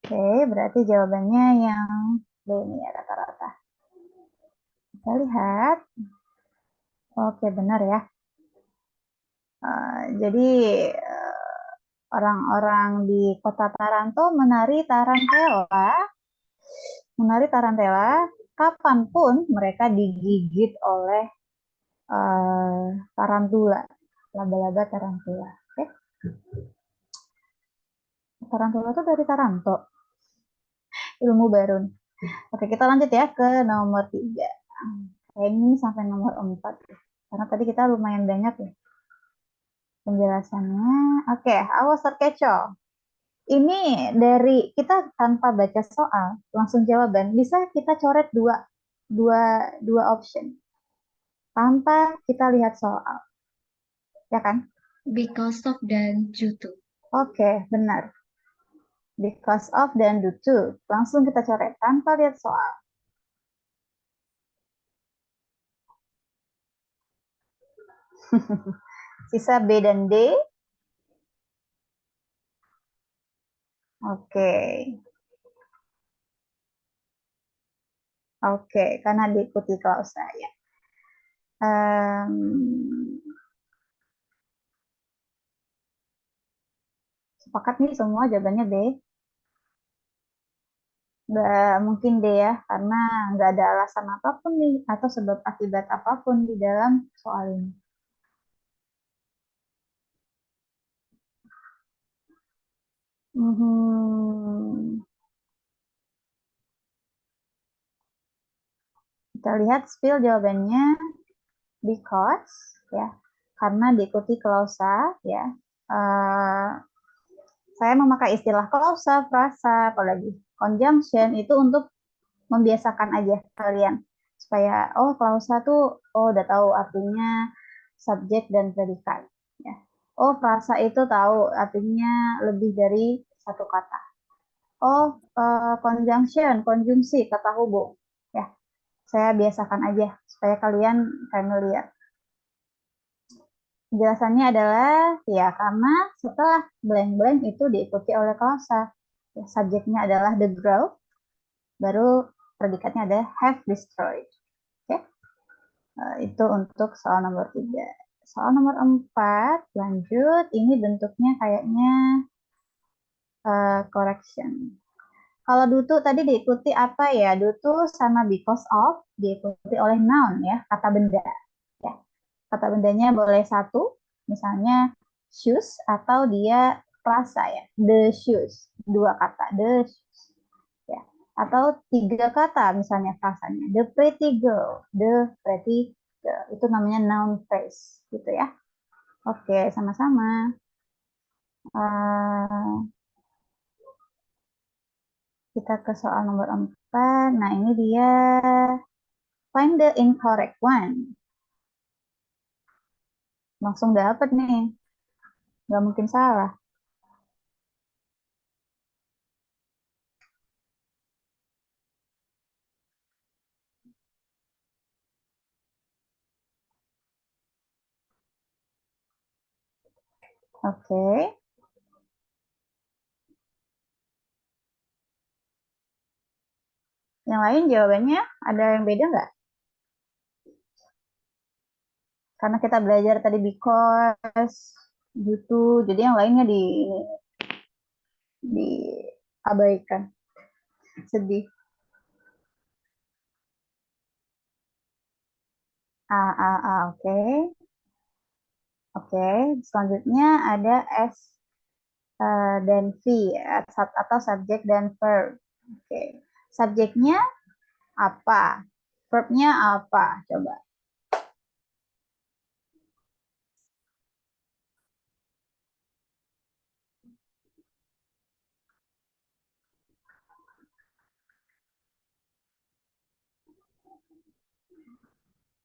Oke, berarti jawabannya yang B ini ya rata-rata. Kita lihat. Oke, benar ya. Jadi orang-orang di kota Taranto menari tarantela kapanpun mereka digigit oleh tarantula, laba-laba tarantula. Oke, tarantula itu dari Taranto, ilmu baru. Oke, kita lanjut ya ke nomor 3. Ini sampai nomor 4. Karena tadi kita lumayan banyak ya penjelasannya. Oke, awas terkecoh. Ini dari kita tanpa baca soal, langsung jawaban. Bisa kita coret dua option tanpa kita lihat soal, ya kan? Because of dan due to. Oke, benar. Because of dan due to. Langsung kita coret tanpa lihat soal. Sisa B dan D. Oke. Oke, karena diikuti klausa ya. Sepakat nih semua jawabannya B. Nggak mungkin deh ya, karena nggak ada alasan apapun nih, atau sebab akibat apapun di dalam soal ini. Kita lihat spill jawabannya because ya, karena diikuti klausa ya. Saya memakai istilah klausa, frasa, apalagi conjunction itu untuk membiasakan aja kalian supaya klausa tuh udah tahu artinya subjek dan predikat ya. Frasa itu tahu artinya lebih dari satu kata. Conjunction, konjungsi, kata hubung ya. Saya biasakan aja supaya kalian familiar. Penjelasannya adalah ya karena setelah blank-blank itu diikuti oleh klausa. Ya, subjeknya adalah the girl, baru predikatnya ada have destroyed. Oke, itu untuk soal nomor 3. Soal nomor 4, lanjut. Ini bentuknya kayaknya correction. Kalau dutu tadi diikuti apa ya? Dutu sama because of diikuti oleh noun ya, kata benda. Ya. Kata bendanya boleh satu, misalnya shoes, atau dia frasa ya, the shoes, dua kata, the shoes. Ya. Atau tiga kata misalnya frasanya, the pretty girl, the pretty girl. Itu namanya noun phrase gitu ya. Oke, sama-sama. Uh, kita ke soal nomor 4. Nah, ini dia Find the incorrect one. Langsung dapat nih. Nggak mungkin salah. Oke. Yang lain jawabannya ada yang beda nggak? Karena kita belajar tadi because, gitu. Jadi yang lainnya diabaikan. Sedih. Oke. Oke, selanjutnya ada S dan V atau subjek dan verb. Oke, subjeknya apa? Verbnya apa? Coba.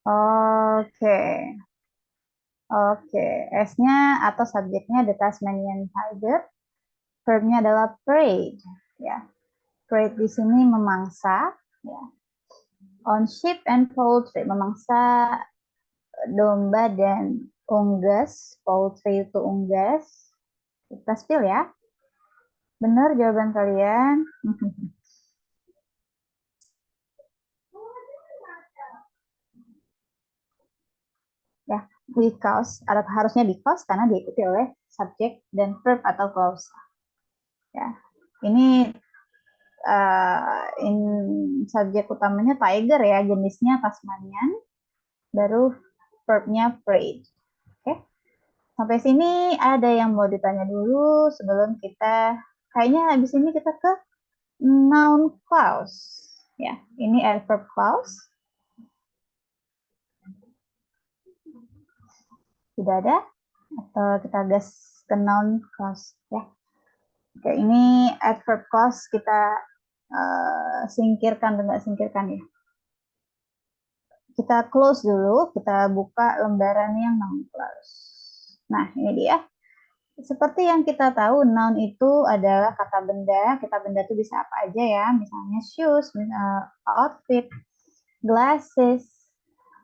Oke, oke. S-nya atau subjeknya the Tasmanian Tiger. Verbnya adalah parade. Ya, parade di sini memangsa. Ya. On sheep and poultry, memangsa domba dan unggas. Poultry itu unggas. Kita spill ya. Benar jawaban kalian. Ya, because harusnya because karena diikuti oleh subjek dan verb atau clause. Ya, ini in subjek utamanya tiger ya, jenisnya Tasmanian, baru verbnya parade. Oke, sampai sini ada yang mau ditanya dulu sebelum kita, kayaknya habis ini kita ke noun clause. Ya, ini adverb clause. Tidak ada? Atau kita gas ke noun clause ya. Oke, ini adverb clause kita singkirkan dan nggak singkirkan ya. Kita close dulu, kita buka lembaran yang noun clause. Nah, ini dia. Seperti yang kita tahu, noun itu adalah kata benda. Kata benda itu bisa apa aja ya, misalnya shoes, outfit, glasses,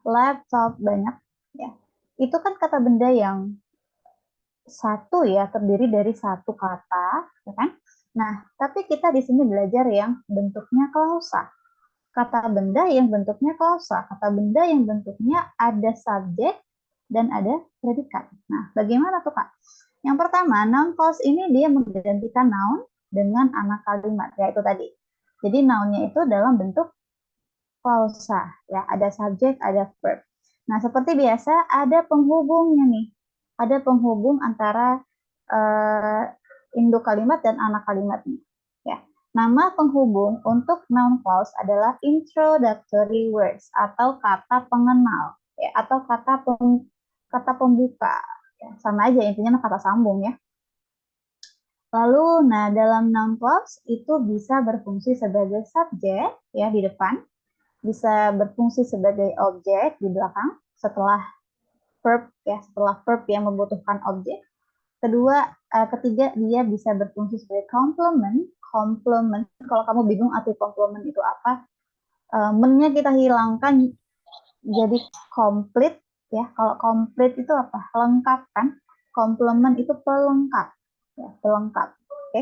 laptop, banyak ya. Itu kan kata benda yang satu ya, terdiri dari satu kata, ya kan? Nah, tapi kita di sini belajar yang bentuknya klausa. Kata benda yang bentuknya klausa, kata benda yang bentuknya ada subjek dan ada predikat. Nah, bagaimana tuh Kak? Yang pertama, noun clause ini dia menggantikan noun dengan anak kalimat, yaitu tadi. Jadi nounnya itu dalam bentuk klausa, ya ada subjek, ada verb. Nah, seperti biasa ada penghubungnya nih. Ada penghubung antara induk kalimat dan anak kalimatnya. Ya. Nama penghubung untuk noun clause adalah introductory words atau kata pengenal, ya, atau kata pembuka. Ya, sama aja intinya kata sambung ya. Lalu, nah dalam noun clause itu bisa berfungsi sebagai subjek ya di depan, bisa berfungsi sebagai objek di belakang setelah verb ya, setelah verb yang membutuhkan objek. Ketiga dia bisa berfungsi sebagai complement. Complement, kalau kamu bingung arti complement itu apa, mennya kita hilangkan jadi complete ya. Kalau complete itu apa? Lengkap kan? Complement itu pelengkap ya, pelengkap. Oke.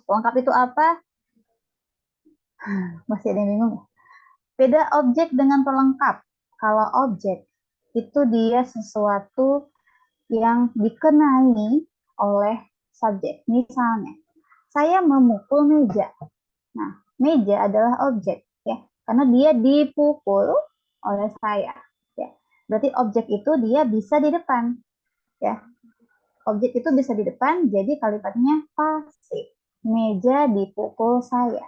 Pelengkap itu apa? Masih ada yang bingung ya? Beda objek dengan pelengkap. Kalau objek itu dia sesuatu yang dikenai oleh subjek. Misalnya, saya memukul meja. Nah, meja adalah objek ya, karena dia dipukul oleh saya. Ya. Berarti objek itu dia bisa di depan. Ya. Objek itu bisa di depan, jadi kalimatnya pasif. Meja dipukul saya.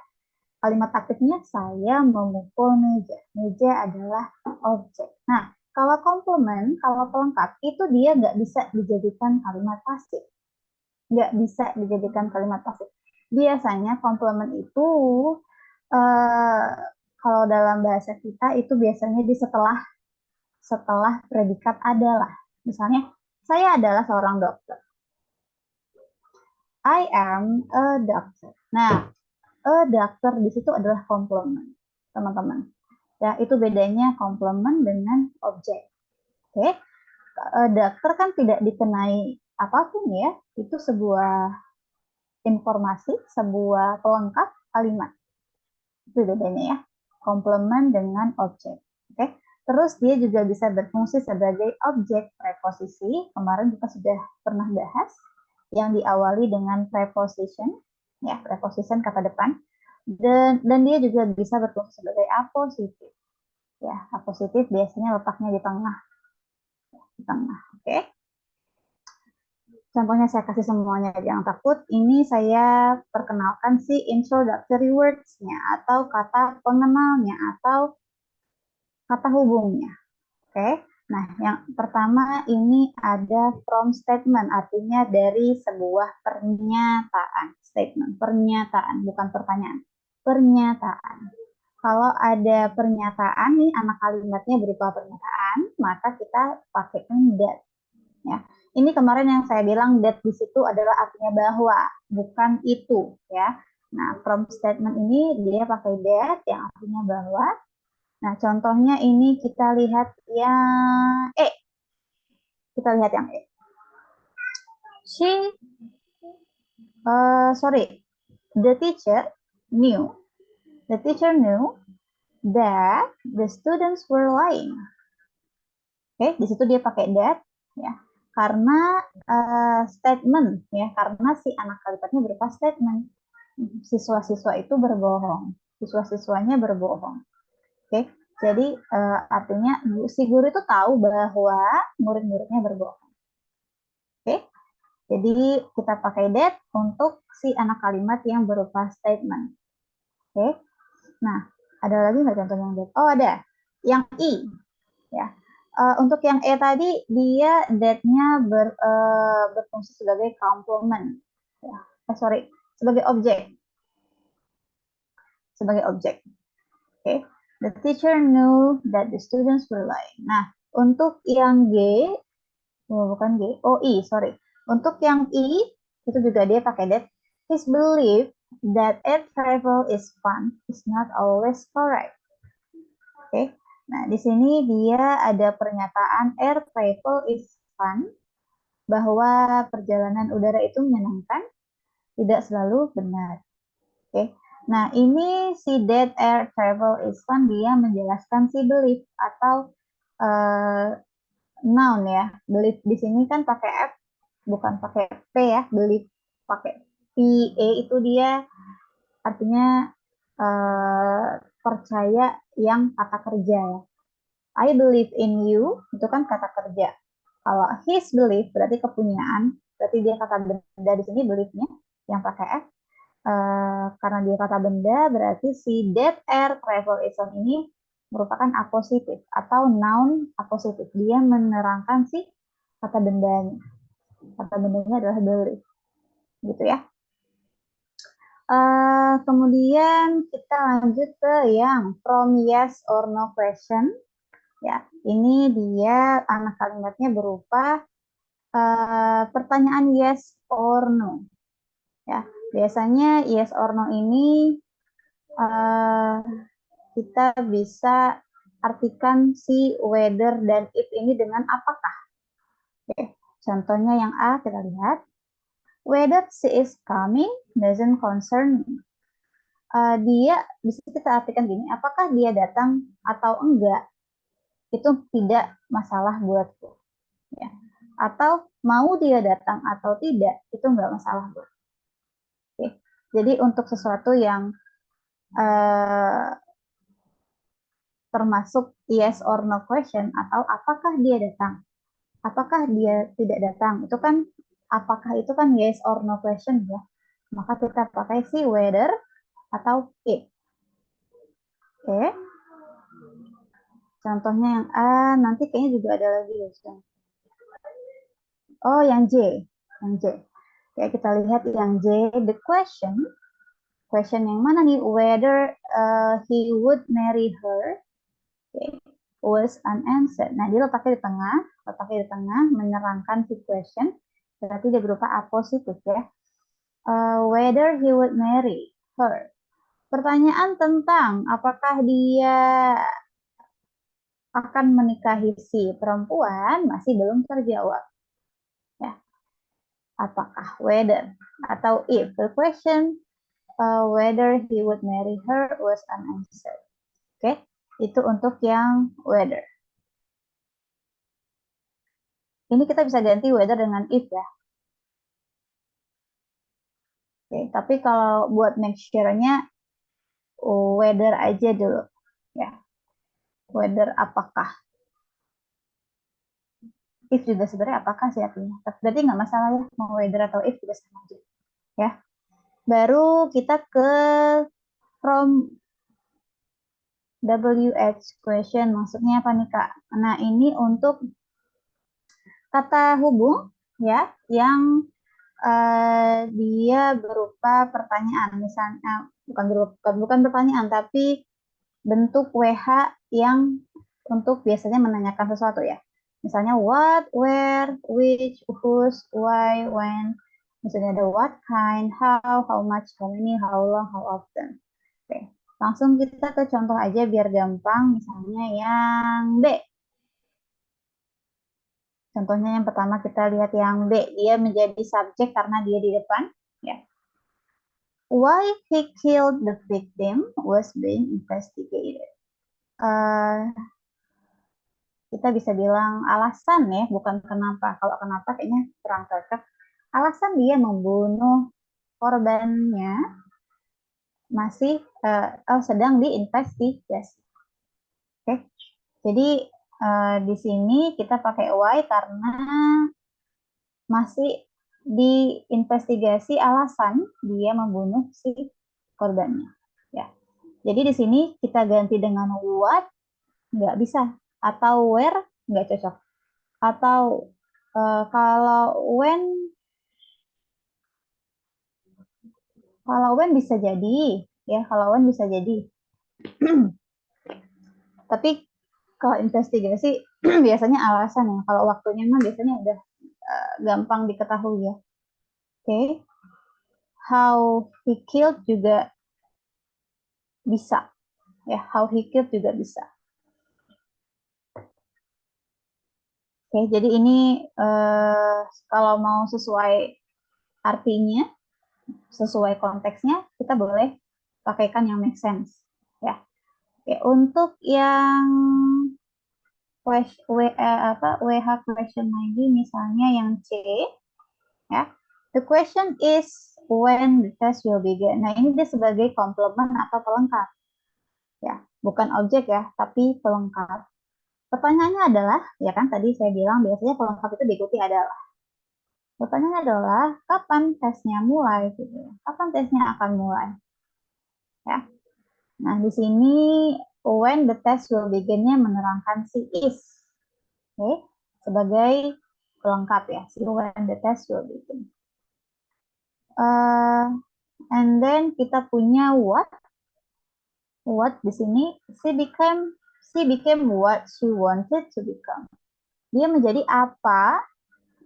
Kalimat aktifnya saya memukul meja. Meja adalah objek. Nah, kalau komplement, kalau pelengkap, itu dia nggak bisa dijadikan kalimat pasif. Nggak bisa dijadikan kalimat pasif. Biasanya komplement itu eh, Kalau dalam bahasa kita itu biasanya di setelah predikat adalah. Misalnya, saya adalah seorang dokter. I am a doctor. Nah, a doctor di situ adalah komplement, teman-teman. Ya, itu bedanya komplement dengan objek. Oke, dokter kan tidak dikenai apapun ya, itu sebuah informasi, sebuah pelengkap kalimat. Itu bedanya ya, komplement dengan objek. Oke, terus dia juga bisa berfungsi sebagai objek preposisi. Kemarin kita sudah pernah bahas yang diawali dengan preposition, ya preposition kata depan, dan dia juga bisa berfungsi sebagai apositif. Ya, apositif biasanya letaknya di tengah. Oke. Contohnya saya kasih semuanya, jangan takut. Ini saya perkenalkan si introductory words-nya atau kata pengenalnya atau kata hubungnya. Oke. Nah, yang pertama ini ada from statement, artinya dari sebuah pernyataan. Statement, pernyataan, bukan pertanyaan. Pernyataan. Kalau ada pernyataan nih, anak kalimatnya berupa pernyataan, maka kita pakaikan that. Ya. Ini kemarin yang saya bilang that di situ adalah artinya bahwa, bukan itu, ya. Nah, from statement ini dia pakai that yang artinya bahwa. Nah, contohnya ini kita lihat yang E. Kita lihat yang E. Sorry, the teacher knew, the teacher knew that the students were lying. Oke, di situ dia pakai that, ya, karena statement, ya, karena si anak kalimatnya berupa statement. Siswa-siswa itu berbohong, siswa-siswanya berbohong. Oke, jadi artinya si guru itu tahu bahwa murid-muridnya berbohong. Oke, jadi kita pakai that untuk si anak kalimat yang berupa statement. Oke, nah ada lagi nggak contoh yang that? Oh ada, yang I, ya. Untuk yang E tadi, dia that-nya berfungsi sebagai complement. Ya. Sebagai objek. Sebagai objek. Oke. Okay. The teacher knew that the students were lying. Nah, untuk yang G, bukan G, I, sorry. Untuk yang I, itu juga dia pakai that. His belief that air travel is fun is not always correct. Oke. Okay. Nah, di sini dia ada pernyataan air travel is fun, bahwa perjalanan udara itu menyenangkan, tidak selalu benar. Oke. Nah, ini si that air travel is fun, dia menjelaskan si belief atau noun ya. Belief di sini kan pakai F, bukan pakai P ya. Belief pakai PE itu dia artinya percaya yang kata kerja ya. I believe in you, itu kan kata kerja. Kalau his belief berarti kepunyaan, berarti dia kata benda di sini beliefnya yang pakai F. Karena dia kata benda, berarti si that air travel is on ini merupakan apositif atau noun apositif. Dia menerangkan si kata bendanya. Kata bendanya adalah belief, gitu ya. Kemudian kita lanjut ke yang from yes or no question. Ya, ini dia anak kalimatnya berupa pertanyaan yes or no. Ya, biasanya yes or no ini kita bisa artikan si whether dan if ini dengan apakah. Oke, contohnya yang A kita lihat. Whether she is coming doesn't concern me. Dia bisa kita artikan gini, apakah dia datang atau enggak itu tidak masalah buatku, ya. Atau mau dia datang atau tidak itu enggak masalah buat. Oke. Jadi untuk sesuatu yang termasuk yes or no question atau apakah dia datang, apakah dia tidak datang, itu kan apakah itu kan yes or no question ya. Maka kita pakai si whether atau if. Oke. Contohnya yang A, nanti kayaknya juga ada lagi ya. Oh, yang J. Yang J. Ya, kita lihat yang J. The question question yang mana nih? Whether he would marry her, okay, was unanswered. Nah, dia letaknya di tengah, menerangkan si question, berarti dia berupa apositif ya. Whether he would marry her. Pertanyaan tentang apakah dia akan menikahi si perempuan masih belum terjawab. Ya, apakah whether atau if. The question whether he would marry her was unanswered. Oke, itu untuk yang whether. Ini kita bisa ganti whether dengan if ya. Oke, tapi kalau buat make sure-nya whether aja dulu ya. Whether apakah. If juga sebenarnya apakah sih artinya. Berarti nggak masalah ya mau whether atau if juga sama aja. Ya. Baru kita ke from WH question, maksudnya apa nih Kak? Nah, ini untuk kata hubung ya yang dia berupa pertanyaan, misalnya bukan pertanyaan tapi bentuk WH yang untuk biasanya menanyakan sesuatu ya. Misalnya what, where, which, whose, why, when. Misalnya ada what kind, how much, how many, how long, how often. Oke, langsung kita ke contoh aja biar gampang. Misalnya yang B. Contohnya yang pertama kita lihat yang B. Dia menjadi subjek karena dia di depan. Ya. Why he killed the victim was being investigated. Kita bisa bilang alasan ya, bukan kenapa. Kalau kenapa kayaknya kurang cocok. Alasan dia membunuh korbannya masih sedang diinvestigasi. Oke, jadi di sini kita pakai why karena masih diinvestigasi alasan dia membunuh si korbannya. Ya, jadi di sini kita ganti dengan what nggak bisa, atau where nggak cocok, atau kalau when bisa jadi ya, kalau when bisa jadi. Tapi kalau investigasi biasanya alasan ya, kalau waktunya mah biasanya udah gampang diketahui ya. Oke, how he killed juga bisa ya, how he killed juga bisa. Oke, jadi ini kalau mau sesuai artinya, sesuai konteksnya, kita boleh pakaikan yang make sense ya. Oke, untuk yang WH question lagi, misalnya yang C ya. The question is when the test will begin. Nah, ini dia sebagai komplement atau pelengkap ya, bukan objek ya, tapi pelengkap. Pertanyaannya adalah, ya kan tadi saya bilang biasanya pelengkap itu diikuti adalah. Pertanyaannya adalah kapan tesnya mulai gitu ya. Kapan tesnya akan mulai? Ya. Nah, di sini when the test will begin-nya menerangkan si is. Oke, sebagai pelengkap ya, si when the test will begin. And then kita punya what. What di sini she became what she wanted to become. Dia menjadi apa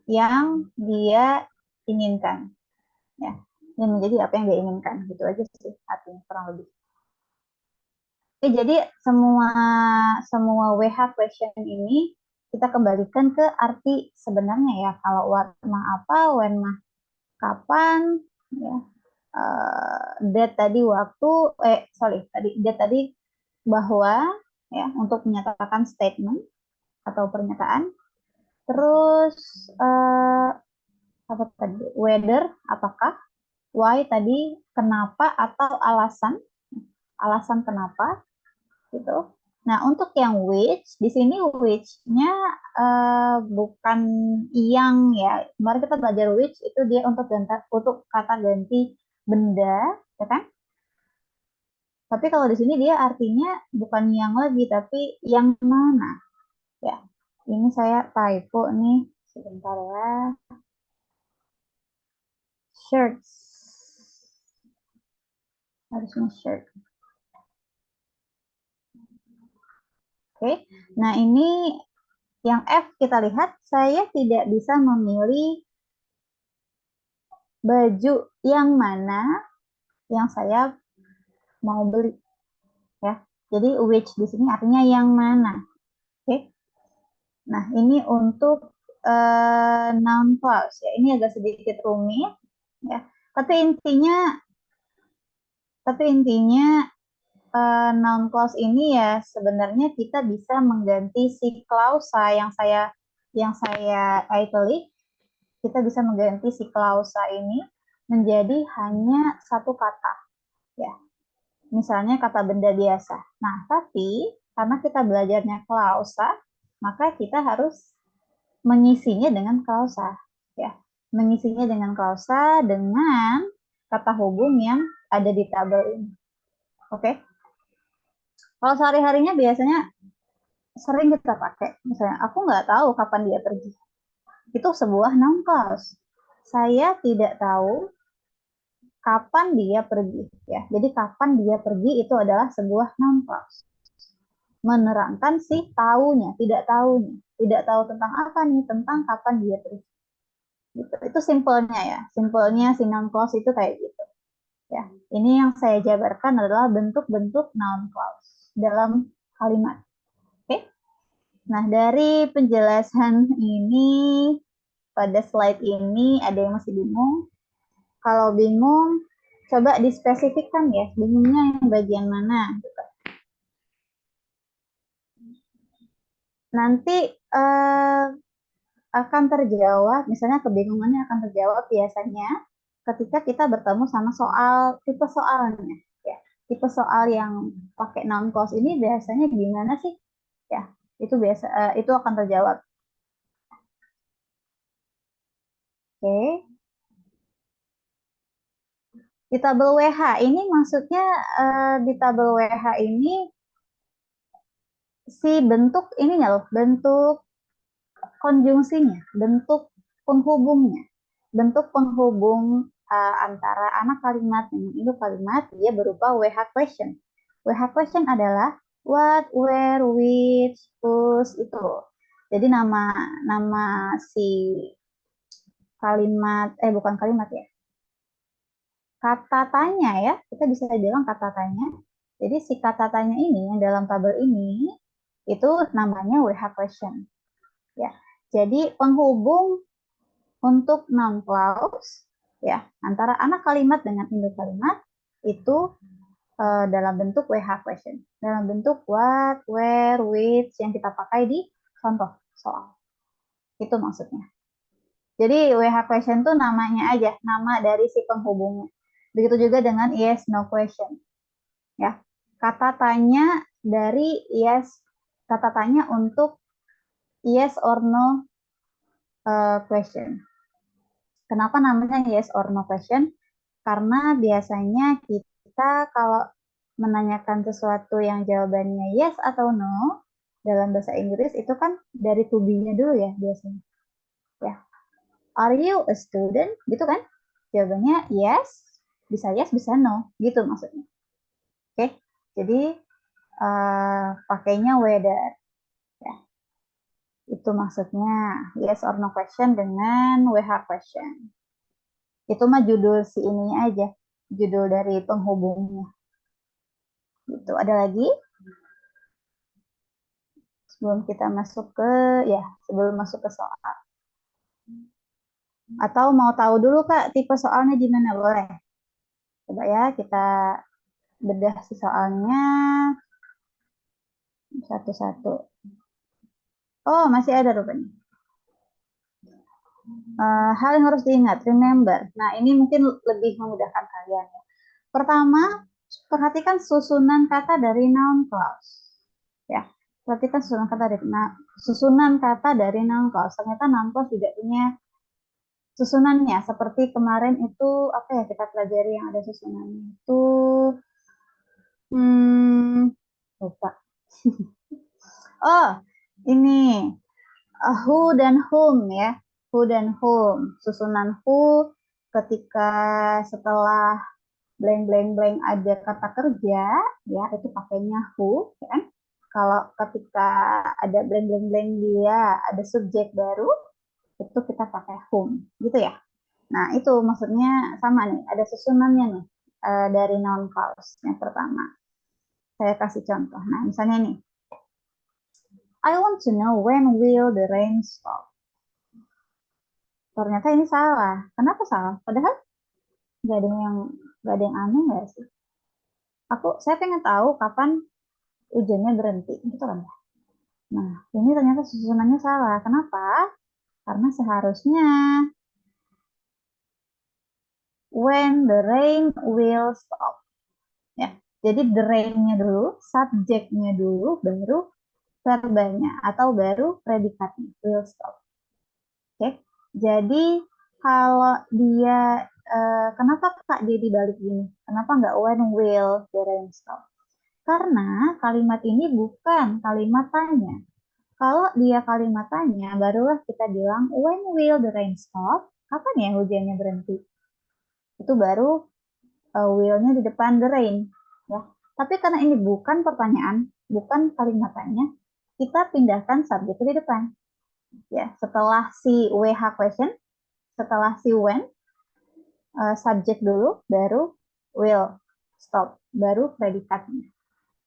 yang dia inginkan. Ya, dia menjadi apa yang dia inginkan. Gitu aja sih artinya kurang lebih. Oke, jadi semua WH question ini kita kembalikan ke arti sebenarnya ya. Kalau what mah apa, when mah kapan, ya. Date tadi waktu, date tadi bahwa ya untuk menyatakan statement atau pernyataan. Terus apa tadi? Whether apakah, why tadi kenapa atau alasan kenapa gitu. Nah, untuk yang which, di sini which-nya bukan yang ya. Kemarin kita belajar which itu dia untuk kata ganti benda, ya kan? Tapi kalau di sini dia artinya bukan yang lagi, tapi yang mana? Ya, ini saya typo nih. Sebentar ya. Shirts. harusnya shirt. Oke, nah ini yang F kita lihat, saya tidak bisa memilih baju yang mana yang saya mau beli, ya. Jadi which di sini artinya yang mana. Oke. Nah, ini untuk noun clause ya. Ini agak sedikit rumit ya. Tapi intinya noun clause ini ya sebenarnya kita bisa mengganti si klausa yang saya italic, kita bisa mengganti si klausa ini menjadi hanya satu kata ya. Misalnya kata benda biasa. Nah, tapi karena kita belajarnya klausa, maka kita harus mengisinya dengan klausa ya. Mengisinya dengan klausa dengan kata hubung yang ada di tabel ini. Oke. Kalau sehari-harinya biasanya sering kita pakai. Misalnya, aku nggak tahu kapan dia pergi. Itu sebuah noun clause. Saya tidak tahu kapan dia pergi. Ya, jadi kapan dia pergi itu adalah sebuah noun clause. Menerangkan si tahunya, tidak tahunya. Tidak tahu tentang apa nih, tentang kapan dia pergi. Gitu. Itu simpelnya ya. Simpelnya si noun clause itu kayak gitu. Ya, ini yang saya jabarkan adalah bentuk-bentuk noun clause dalam kalimat. Oke. Nah, dari penjelasan ini pada slide ini ada yang masih bingung? Kalau bingung, coba dispesifikkan ya, bingungnya yang bagian mana? Nanti akan terjawab, misalnya kebingungannya akan terjawab biasanya ketika kita bertemu sama soal, tipe soalnya. Ya, tipe soal yang pakai noun clause ini biasanya gimana sih? Ya, itu akan terjawab. Oke. Di tabel WH ini maksudnya di tabel WH ini si bentuk ininya loh, bentuk konjungsinya, bentuk penghubungnya. Bentuk penghubung antara anak kalimat dengan induk kalimat dia berupa WH question. WH question adalah what, where, which, whose itu. Jadi nama nama si kalimat bukan kalimat ya. Kata tanya ya, kita bisa bilang kata tanya. Jadi si kata tanya ini yang dalam tabel ini itu namanya WH question. Ya. Jadi penghubung untuk noun clause ya antara anak kalimat dengan induk kalimat itu dalam bentuk WH question. Dalam bentuk what, where, which yang kita pakai di contoh soal. Itu maksudnya. Jadi WH question itu namanya aja, nama dari si penghubungnya. Begitu juga dengan yes, no question. Ya, kata tanya dari yes, kata tanya untuk yes or no question. Kenapa namanya yes or no question? Karena biasanya kita kalau menanyakan sesuatu yang jawabannya yes atau no dalam bahasa Inggris itu kan dari to be-nya dulu ya biasanya. Ya. Are you a student? Gitu kan? Jawabannya yes, bisa no. Gitu maksudnya. Oke. Jadi pakainya whether. Ya. Itu maksudnya yes or no question dengan WH question. Itu mah judul si ininya aja. Judul dari penghubungnya. Gitu. Ada lagi? Sebelum masuk ke soal. Atau mau tahu dulu Kak tipe soalnya gimana? Boleh. Coba ya kita bedah si soalnya satu-satu. Oh, masih ada rupanya. Hal yang harus diingat, remember. Nah, ini mungkin lebih memudahkan kalian ya. Pertama, perhatikan susunan kata dari noun clause. Ya, perhatikan susunan kata dari noun clause. Ternyata noun clause juga punya susunannya. Seperti kemarin itu apa ya kita pelajari yang ada susunannya itu lupa. Oh, ini who dan whom ya. Who dan whom. Susunan who ketika setelah blank blank blank ada kata kerja, ya itu pakainya who, ya kan? Kalau ketika ada blank blank blank dia ada subjek baru, itu kita pakai whom, gitu ya. Nah, itu maksudnya sama nih, ada susunannya nih dari noun clause. Yang pertama, saya kasih contoh. Nah, misalnya nih, I want to know when will the rain stop. Ternyata ini salah. Kenapa salah? Padahal nggak ada yang nggak ada yang aneh nggak sih? Saya pengen tahu kapan hujannya berhenti, gitu kan? Nah, ini ternyata susunannya salah. Kenapa? Karena seharusnya when the rain will stop. Ya, jadi the rain-nya dulu, subjeknya dulu, baru verbanya atau baru predikatnya will stop. Oke, jadi kalau dia kenapa Kak dia dibalik gini? Kenapa nggak when will the rain stop? Karena kalimat ini bukan kalimat tanya. Kalau dia kalimat tanya, barulah kita bilang when will the rain stop? Kapan ya hujannya berhenti? Itu baru will-nya di depan the rain. Ya. Tapi karena ini bukan pertanyaan, bukan kalimat tanya, kita pindahkan subjek di depan. Ya, setelah si WH question, setelah si when, subjek dulu, baru will, stop, baru predikatnya.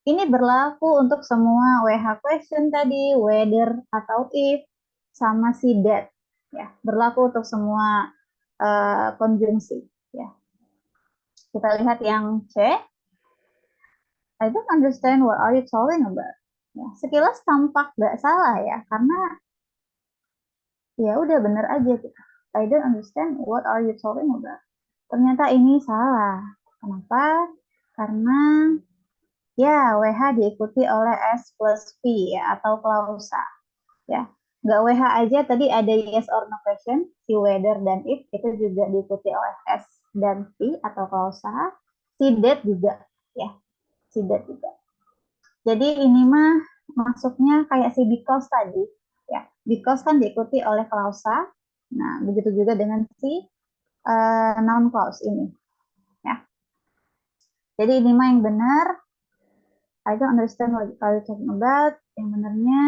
Ini berlaku untuk semua WH question tadi, whether atau if, sama si that. Ya, berlaku untuk semua konjungsi. Ya. Kita lihat yang C. I don't understand what are you talking about. Ya, sekilas tampak nggak salah ya, karena ya udah bener aja gitu. I don't understand what are you talking about. Ternyata ini salah. Kenapa? Karena ya WH diikuti oleh S plus P ya, atau klausa. Ya, nggak WH aja, tadi ada yes or no question, si whether dan if itu juga diikuti oleh S dan P atau klausa, si that juga ya, si that juga. Jadi ini mah masuknya kayak si because tadi ya, because kan diikuti oleh klausa. Nah, begitu juga dengan si noun clause ini ya. Jadi ini mah yang benar, I don't understand what you're talking about. Yang benarnya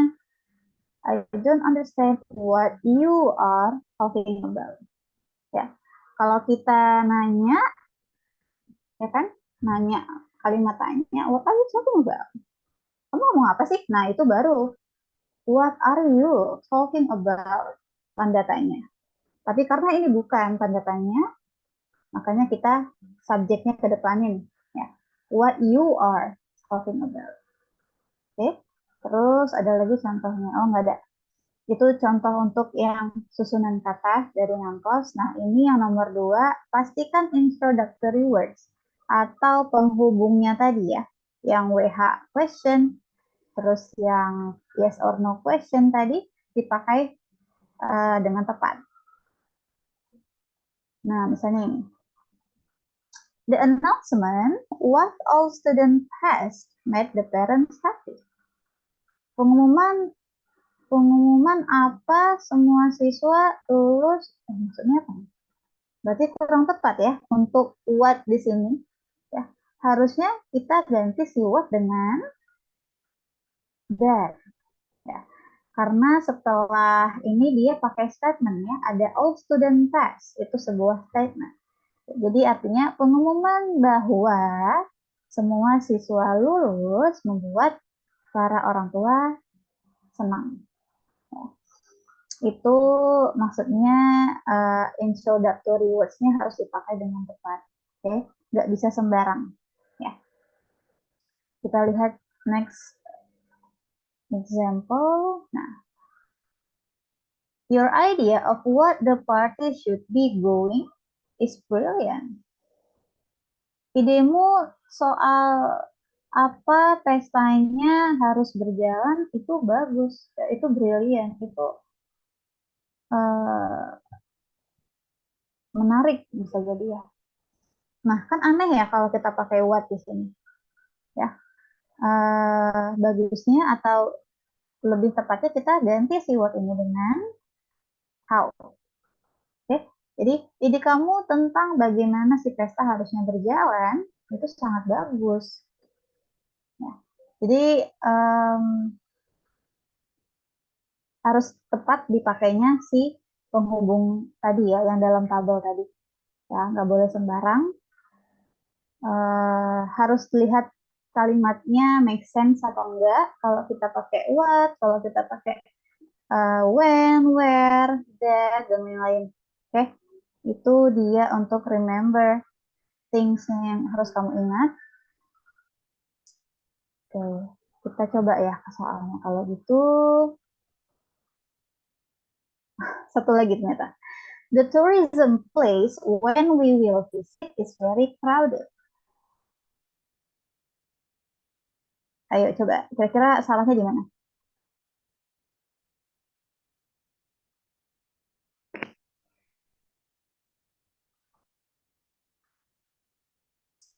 I don't understand what you are talking about. Ya, kalau kita nanya, ya kan, nanya kalimat tanya, what are you talking about? Kamu ngomong apa sih? Nah, itu baru what are you talking about? Tanda tanya. Tapi karena ini bukan tanda tanya, makanya kita subjeknya ke depanin. Ya. What you are talking about. Oke. Terus ada lagi contohnya. Oh, nggak ada. Itu contoh untuk yang susunan kata dari Nankos. Nah, ini yang nomor 2, pastikan introductory words atau penghubungnya tadi ya. Yang WH question, terus yang yes or no question tadi dipakai dengan tepat. Nah, misalnya ini. The announcement what all students passed made the parents happy. Pengumuman apa semua siswa lulus, maksudnya apa? Berarti kurang tepat ya untuk what di sini. Ya, harusnya kita ganti si what dengan that. Ya. Karena setelah ini dia pakai statement ya, ada all student pass, itu sebuah statement. Jadi artinya pengumuman bahwa semua siswa lulus membuat para orang tua senang. Itu maksudnya introductory words-nya harus dipakai dengan tepat. Oke, nggak bisa sembarang. Ya, kita lihat next example. Nah, your idea of what the party should be going is brilliant. Idemu soal apa pestanya harus berjalan itu bagus, itu brilliant, itu uh, menarik bisa jadi ya. Nah, kan aneh ya kalau kita pakai what di sini. Ya, bagusnya atau lebih tepatnya kita ganti si what ini dengan how. Oke, Jadi ide kamu tentang bagaimana si pesta harusnya berjalan itu sangat bagus. Ya. Jadi harus tepat dipakainya si penghubung tadi ya, yang dalam tabel tadi. Ya, nggak boleh sembarang. Harus lihat kalimatnya make sense atau enggak. Kalau kita pakai what, kalau kita pakai when, where, that, dan lain-lain. Oke, itu dia untuk remember things yang harus kamu ingat. Oke, kita coba ya ke soalnya. Kalau gitu, satu lagi ternyata. The tourism place when we will visit is very crowded. Ayo coba, kira-kira salahnya di mana?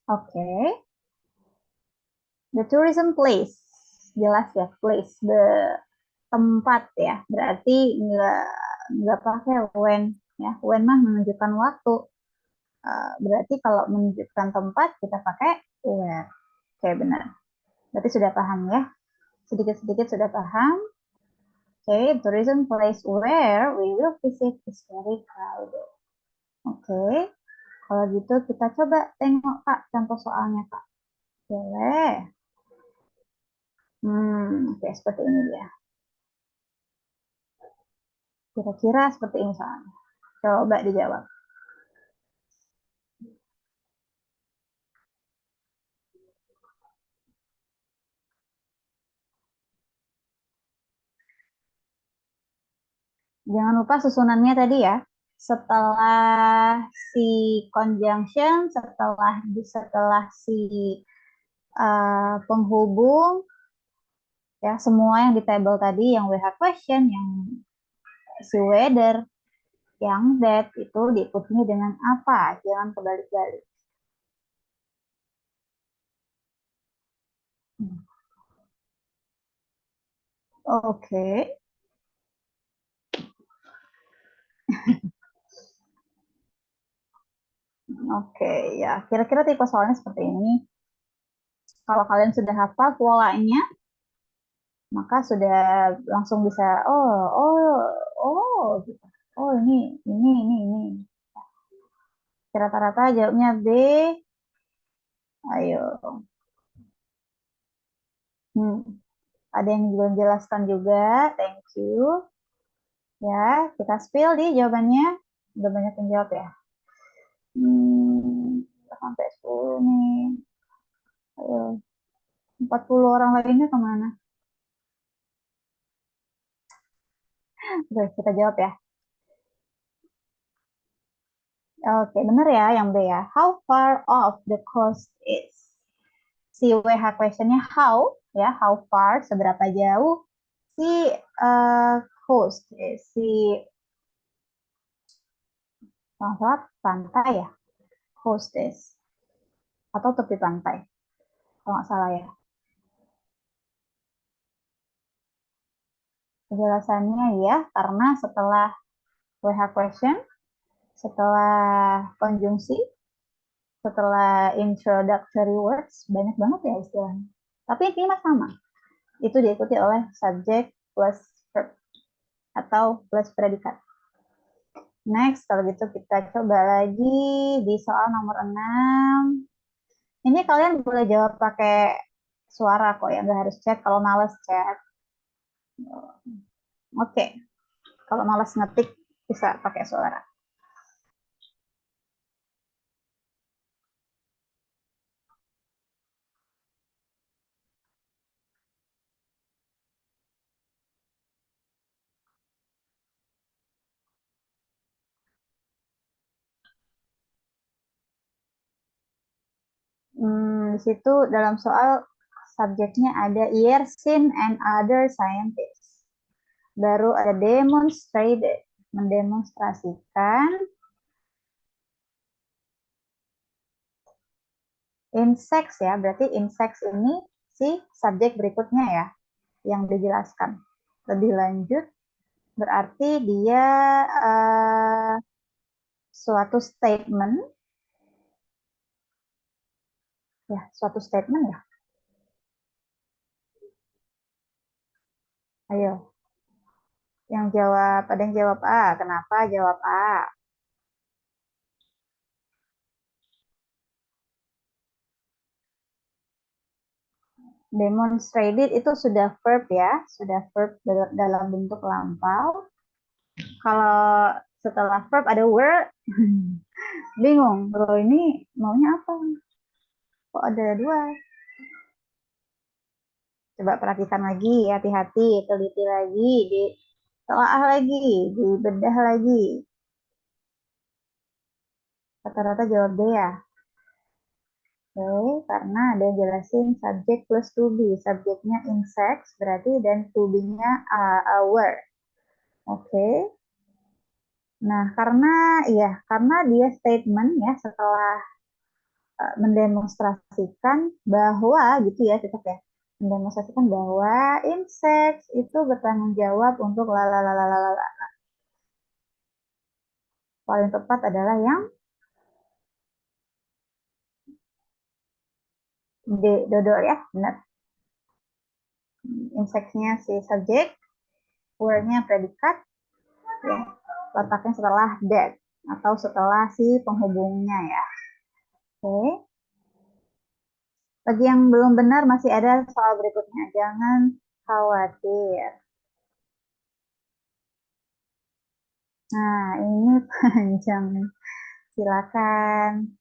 Oke, the tourism place. Jelas ya, place, the tempat ya. Berarti nggak pakai when ya. When mah menunjukkan waktu. Berarti kalau menunjukkan tempat kita pakai where. Oke, benar. Berarti sudah paham ya. Sedikit-sedikit sudah paham. Oke, tourism place where we will visit is very crowded. Oke, kalau gitu kita coba tengok Kak contoh soalnya Kak. Boleh. Oke, seperti ini dia. Kira-kira seperti ini soalnya. Coba dijawab. Jangan lupa susunannya tadi ya. Setelah si conjunction, setelah si penghubung, ya semua yang di table tadi, yang we have question, yang si whether, yang that, itu diikutinya dengan apa? Jangan kebalik-balik. Oke, oke ya. Kira-kira tipe soalnya seperti ini. Kalau kalian sudah hafal polanya, maka sudah langsung bisa oh oh gitu. Oh ini. Rata-rata jawabnya B. Ayo. Hmm. Ada yang belum jelaskan juga. Thank you. Ya, kita spill di jawabannya. Udah banyak yang jawab ya. Sampai 10 nih. Ayo. 40 orang lainnya kemana? Oke, kita jawab ya. Oke, bener ya yang B ya. How far off the coast is? Si WH questionnya how, ya, how far, seberapa jauh si coast, si pantai ya, coast is, atau tepi pantai, kalau nggak salah ya. Penjelasannya ya, karena setelah WH question, setelah konjungsi, setelah introductory words, banyak banget ya istilahnya. Tapi intinya sama. Itu diikuti oleh subject plus verb atau plus predikat. Next, kalau gitu kita coba lagi di soal nomor 6. Ini kalian boleh jawab pakai suara kok ya, nggak harus chat kalau males chat. Oke, kalau males ngetik bisa pakai suara. Di situ dalam soal subjeknya ada Yersin and other scientists. Baru ada demonstrated, mendemonstrasikan insects ya, berarti insects ini si subjek berikutnya ya, yang dijelaskan. Lebih lanjut, berarti dia suatu statement, ya, suatu statement ya. Ayo, yang jawab, ada yang jawab A. Kenapa jawab A? Demonstrated itu sudah verb ya, sudah verb dalam bentuk lampau. Kalau setelah verb ada were, bingung. Lo ini maunya apa? Kok ada dua? Coba perhatikan lagi, hati-hati, teliti lagi, ditelaah lagi, dibedah lagi. Rata-rata jawab D ya. Oke, karena ada yang jelasin subjek plus to be. Subjeknya insects berarti dan to be-nya were. Oke. Nah, karena dia statement ya setelah mendemonstrasikan bahwa gitu ya, tetap ya. Mendemonstrasikan bahwa insects itu bertanggung jawab untuk lalalalalala. Paling tepat adalah yang D, dodol ya, benar. Insects-nya si subjek, were-nya predikat, ya. Letaknya setelah that atau setelah si penghubungnya ya. Oke. Bagi yang belum benar masih ada soal berikutnya. Jangan khawatir. Nah, ini panjang. Silakan.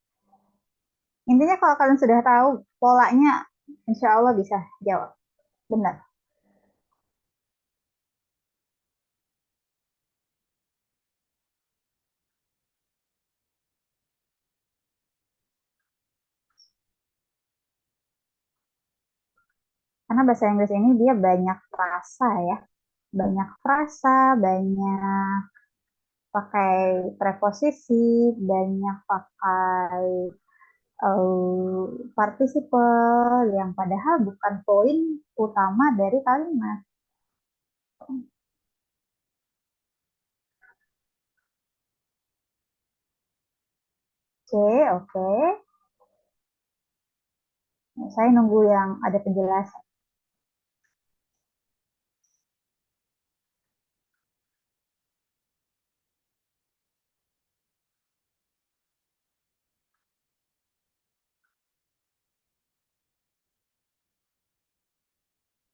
Intinya kalau kalian sudah tahu polanya, insya Allah bisa jawab. Benar. Karena bahasa Inggris ini dia banyak frasa ya. Banyak frasa, banyak pakai preposisi, banyak pakai participle yang padahal bukan poin utama dari kalimat. Oke, oke. Saya nunggu yang ada penjelasan.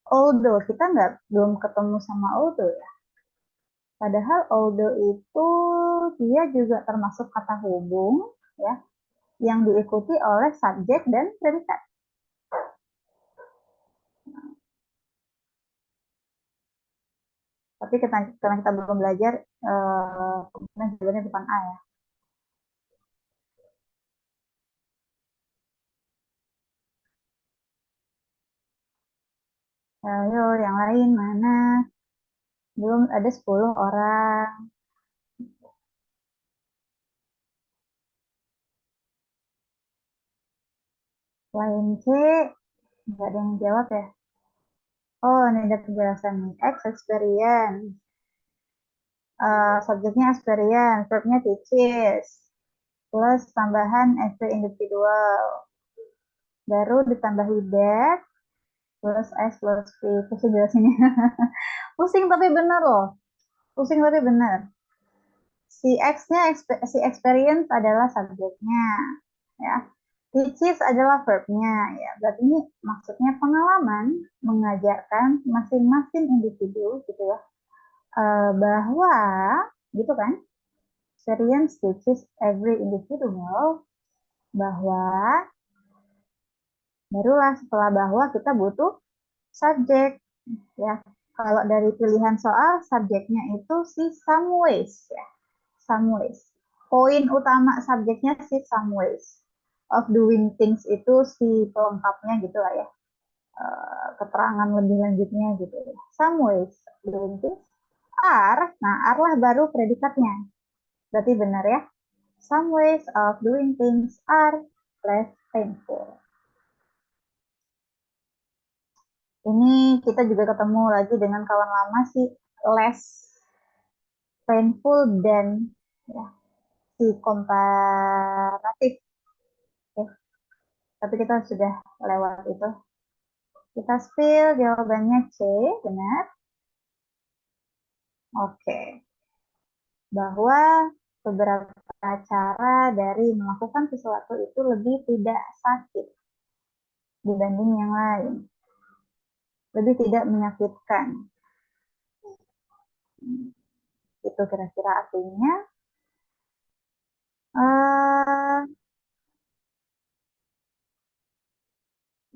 Although kita belum ketemu sama although ya. Padahal although itu dia juga termasuk kata hubung ya yang diikuti oleh subjek dan predikat. Tapi karena kita belum belajar, kemudian jawabannya bukan A ya. Ayo, yang lain mana? Belum ada 10 orang. Lain C, nggak ada yang jawab ya. Oh, ini ada penjelasan nih. X experience. Subjeknya experience, verbnya teaches. Plus tambahan every individual. Baru ditambahi that, plus S plus V. Pusing jelasinnya. Pusing tapi benar loh. Pusing tapi benar. Si X-nya, si experience adalah subjeknya. Ya. Teaches adalah verbnya. Ya. Berarti ini maksudnya pengalaman mengajarkan masing-masing individu gitu ya. Bahwa gitu kan. Experience teaches every individual bahwa barulah setelah bahwa kita butuh subjek ya. Kalau dari pilihan soal subjeknya itu si some ways ya. Some ways. Poin utama subjeknya si some ways of doing things itu si pelengkapnya gitu lah ya. Keterangan lebih lanjutnya gitu ya. Some ways of doing things are, nah are lah baru predikatnya. Berarti benar ya. Some ways of doing things are less painful. Ini kita juga ketemu lagi dengan kawan lama sih, less painful dan ya, si komparatif. Oke. Tapi kita sudah lewat itu. Kita spill jawabannya C, benar? Oke. Bahwa beberapa cara dari melakukan sesuatu itu lebih tidak sakit dibanding yang lain. Lebih tidak menyakitkan. Itu kira-kira artinya. Eh,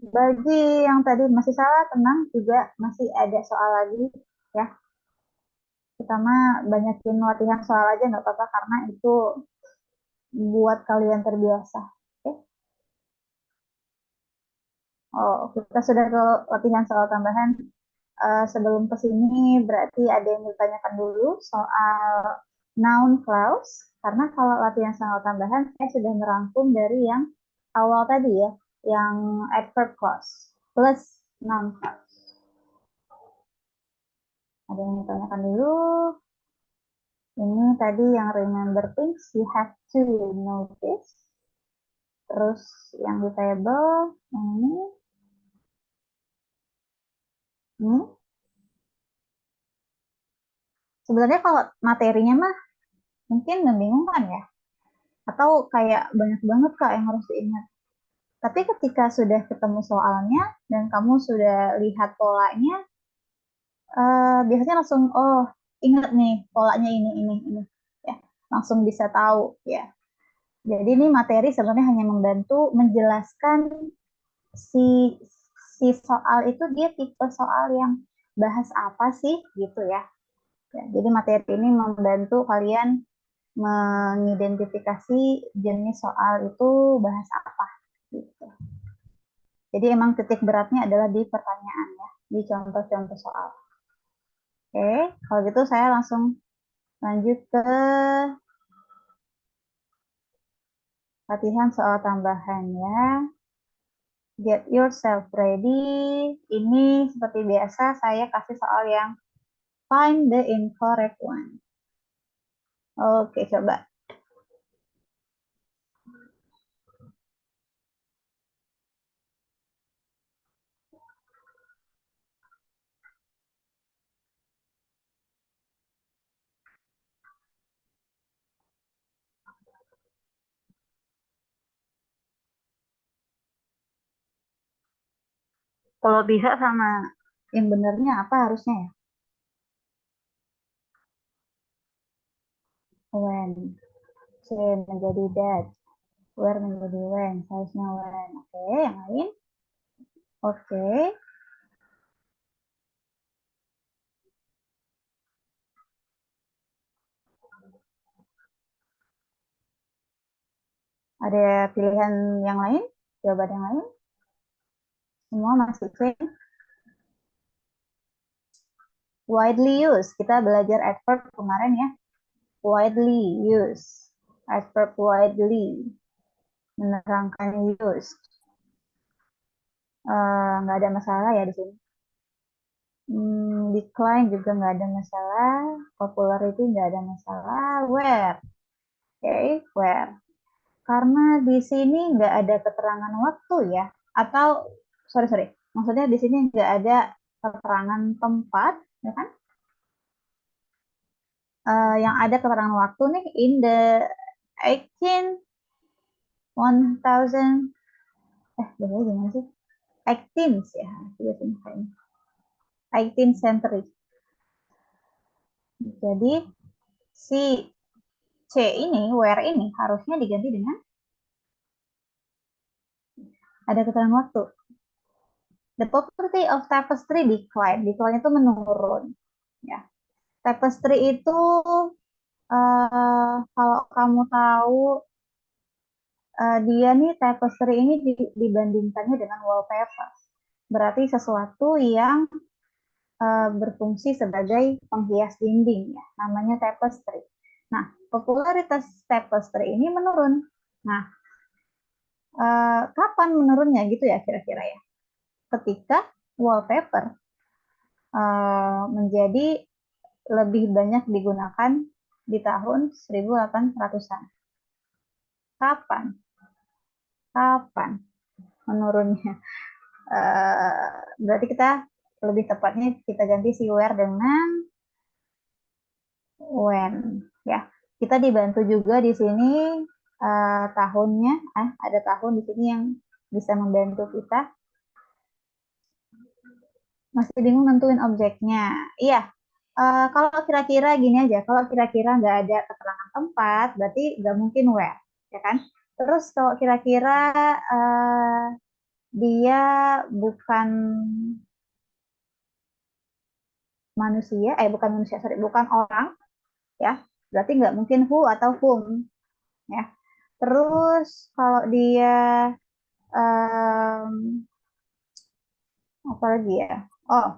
bagi yang tadi masih salah, tenang, juga masih ada soal lagi ya. Kita mah banyakin latihan soal aja nggak apa-apa karena itu buat kalian terbiasa. Oke? Oh, kita sudah ke latihan soal tambahan. Sebelum ke sini berarti ada yang ditanyakan dulu soal noun clause. Karena kalau latihan soal tambahan saya sudah merangkum dari yang awal tadi ya, yang adverb clause plus noun clause. Ada yang ditanyakan dulu. Ini tadi yang remember things, you have to notice. Terus yang detailable, yang ini. Sebenarnya kalau materinya mah mungkin membingungkan ya. Atau kayak banyak banget Kak yang harus diingat. Tapi ketika sudah ketemu soalnya dan kamu sudah lihat polanya, biasanya langsung, oh ingat nih polanya ini. Ya, langsung bisa tahu ya. Jadi ini materi sebenarnya hanya membantu menjelaskan si si soal itu dia tipe soal yang bahas apa sih gitu ya. Ya, jadi materi ini membantu kalian mengidentifikasi jenis soal itu bahas apa gitu. Jadi emang titik beratnya adalah di pertanyaan ya, di contoh-contoh soal. Oke, kalau gitu saya langsung lanjut ke latihan soal tambahan ya. Get yourself ready. Ini seperti biasa saya kasih soal yang find the incorrect one. Oke, coba. Kalau bisa sama yang benernya apa harusnya ya? When. C menjadi that. Where menjadi when. Size-nya when. Oke, yang lain? Oke. Ada pilihan yang lain? Jawaban yang lain? Semua masih clear? Widely used. Kita belajar adverb kemarin ya. Widely used. Adverb widely. Menerangkan used. Nggak ada masalah ya di sini. Decline juga nggak ada masalah. Popularity nggak ada masalah. Where? Oke, where. Karena di sini nggak ada keterangan waktu ya. Atau, sorry. Maksudnya di sini nggak ada keterangan tempat, ya kan? Yang ada keterangan waktu nih in the 18 1000 bagaimana gimana sih? 18 ya, biasanya kayaknya. 18th century. Jadi si C ini, where ini harusnya diganti dengan ada keterangan waktu. The popularity of tapestry decline. Decline itu menurun. Ya. Tapestry itu kalau kamu tahu dia nih tapestry ini dibandingkannya dengan wallpaper. Berarti sesuatu yang berfungsi sebagai penghias dinding ya, namanya tapestry. Nah, popularitas tapestry ini menurun. Nah, kapan menurunnya gitu ya kira-kira ya? Ketika wallpaper menjadi lebih banyak digunakan di tahun 1800-an. Kapan? Kapan menurunnya? Berarti kita lebih tepatnya kita ganti si where dengan when. Ya, kita dibantu juga di sini tahunnya. Ada tahun di sini yang bisa membantu kita. Masih bingung nentuin objeknya. Iya, kalau kira-kira gini aja, kalau kira-kira nggak ada keterangan tempat, berarti nggak mungkin where, ya kan? Terus kalau kira-kira uh, dia bukan manusia, bukan manusia, sorry, bukan orang, ya, berarti nggak mungkin who atau whom, ya. Terus kalau dia um, apa lagi ya? Oh,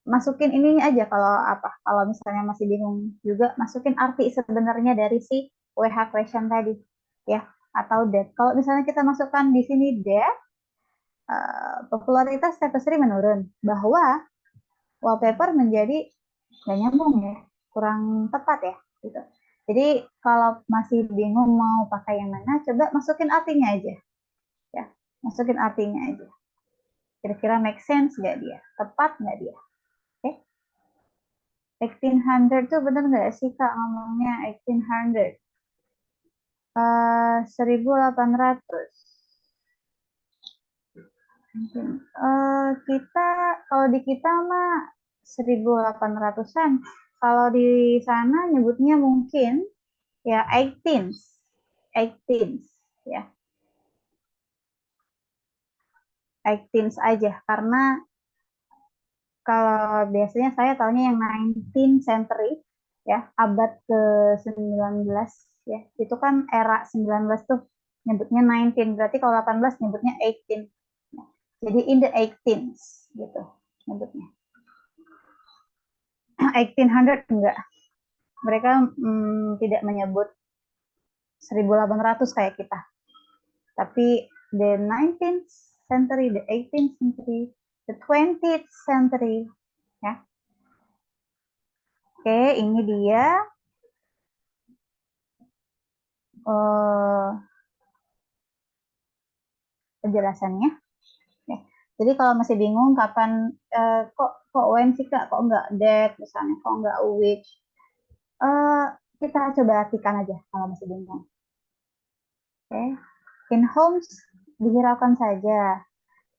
masukin ininya aja kalau apa? Kalau misalnya masih bingung juga, masukin arti sebenarnya dari si WH question tadi, ya, atau that. Kalau misalnya kita masukkan di sini that, popularitas tapestry menurun, bahwa wallpaper menjadi nggak nyambung ya, kurang tepat ya, gitu. Jadi kalau masih bingung mau pakai yang mana, coba masukin artinya aja, ya, masukin artinya aja. Kira-kira make sense nggak dia? Tepat nggak dia? Oke? 1800 tuh bener nggak sih Kak ngomongnya 1800? 1800. Kita, kalau di kita mah 1800-an. Kalau di sana nyebutnya mungkin ya 18, 18 ya, 18 aja karena kalau biasanya saya tahunya yang 19th century, ya, abad ke-19, ya. Itu kan era 19 tuh nyebutnya 19, berarti kalau 18 nyebutnya 18. Ya. Jadi in the 18s gitu nyebutnya. 1800 enggak. Mereka tidak menyebut 1800 kayak kita. Tapi the 19th century, the 18th century, the 20th century, ya. Oke, ini dia uh, penjelasannya. Ya. Jadi kalau masih bingung kapan kok when sih Kak, kok nggak that misalnya, kok nggak which, uh, kita coba artikan aja kalau masih bingung. Oke. In homes dihiraukan saja.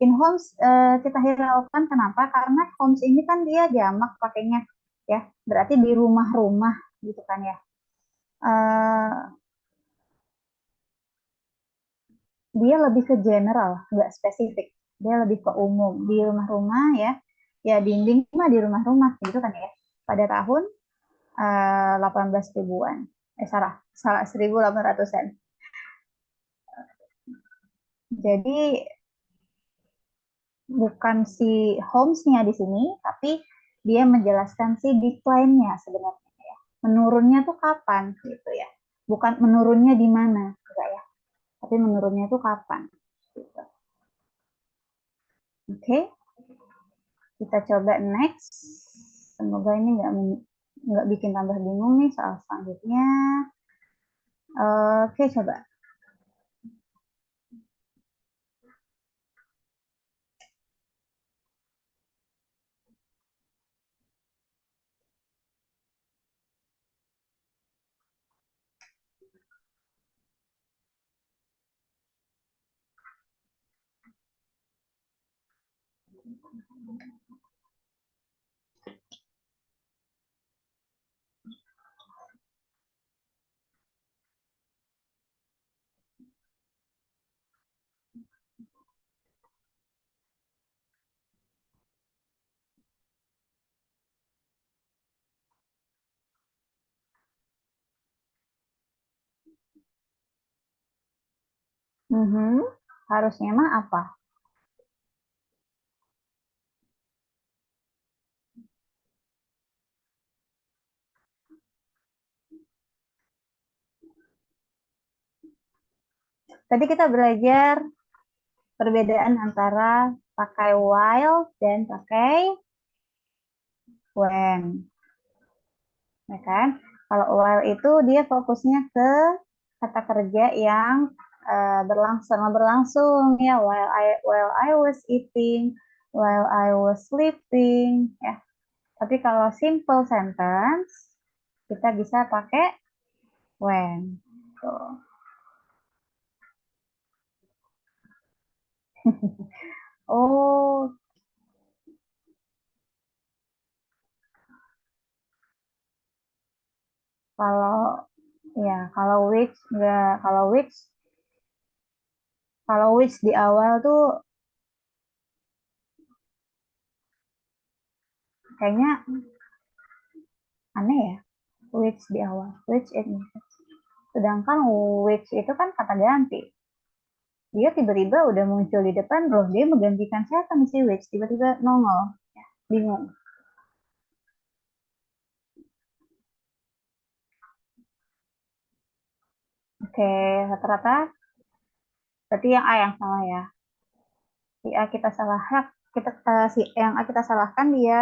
In homes kita hiraukan kenapa? Karena homes ini kan dia jamak pakainya, ya. Berarti di rumah-rumah gitu kan ya. Uh, dia lebih ke general, nggak spesifik. Dia lebih ke umum di rumah-rumah, ya. Ya dinding mah di rumah-rumah gitu kan ya. Pada tahun 18 ribuan. Salah, salah 1800-an. Jadi bukan si Holmes-nya di sini, tapi dia menjelaskan si decline-nya sebenarnya ya. Menurunnya tuh kapan gitu ya. Bukan menurunnya di mana, enggak ya. Tapi menurunnya tuh kapan gitu. Oke, kita coba next. Semoga ini nggak bikin tambah bingung nih soal selanjutnya. Oke, coba. Mhm. Harusnya mah apa? Tadi kita belajar perbedaan antara pakai while dan pakai when. ya kan? Kalau while itu dia fokusnya ke kata kerja yang berlangsung ya, while I was eating, while I was sleeping ya. Tapi kalau simple sentence kita bisa pakai when. Tuh. Oh, kalau ya kalau which di awal tuh kayaknya aneh ya, which di awal, which ini. Sedangkan which itu kan kata ganti. Dia tiba-tiba udah muncul di depan, loh dia menggantikan siapa nih si which? Tiba-tiba nongol. Ya, bingung. Oke, rata-rata berarti yang A yang salah ya. Si A kita salah, si yang A kita salahkan dia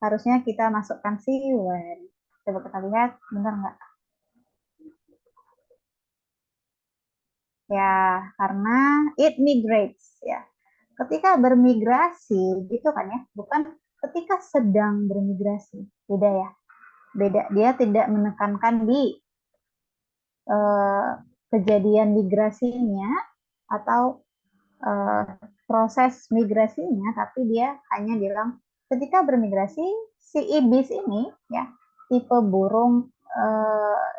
harusnya kita masukkan si when. Coba kita lihat, benar nggak? Ya, karena it migrates ya. Ketika bermigrasi gitu kan ya, bukan ketika sedang bermigrasi. Beda ya. Beda, dia tidak menekankan di eh, kejadian migrasinya atau eh, proses migrasinya, tapi dia hanya bilang ketika bermigrasi si ibis ini ya, tipe burung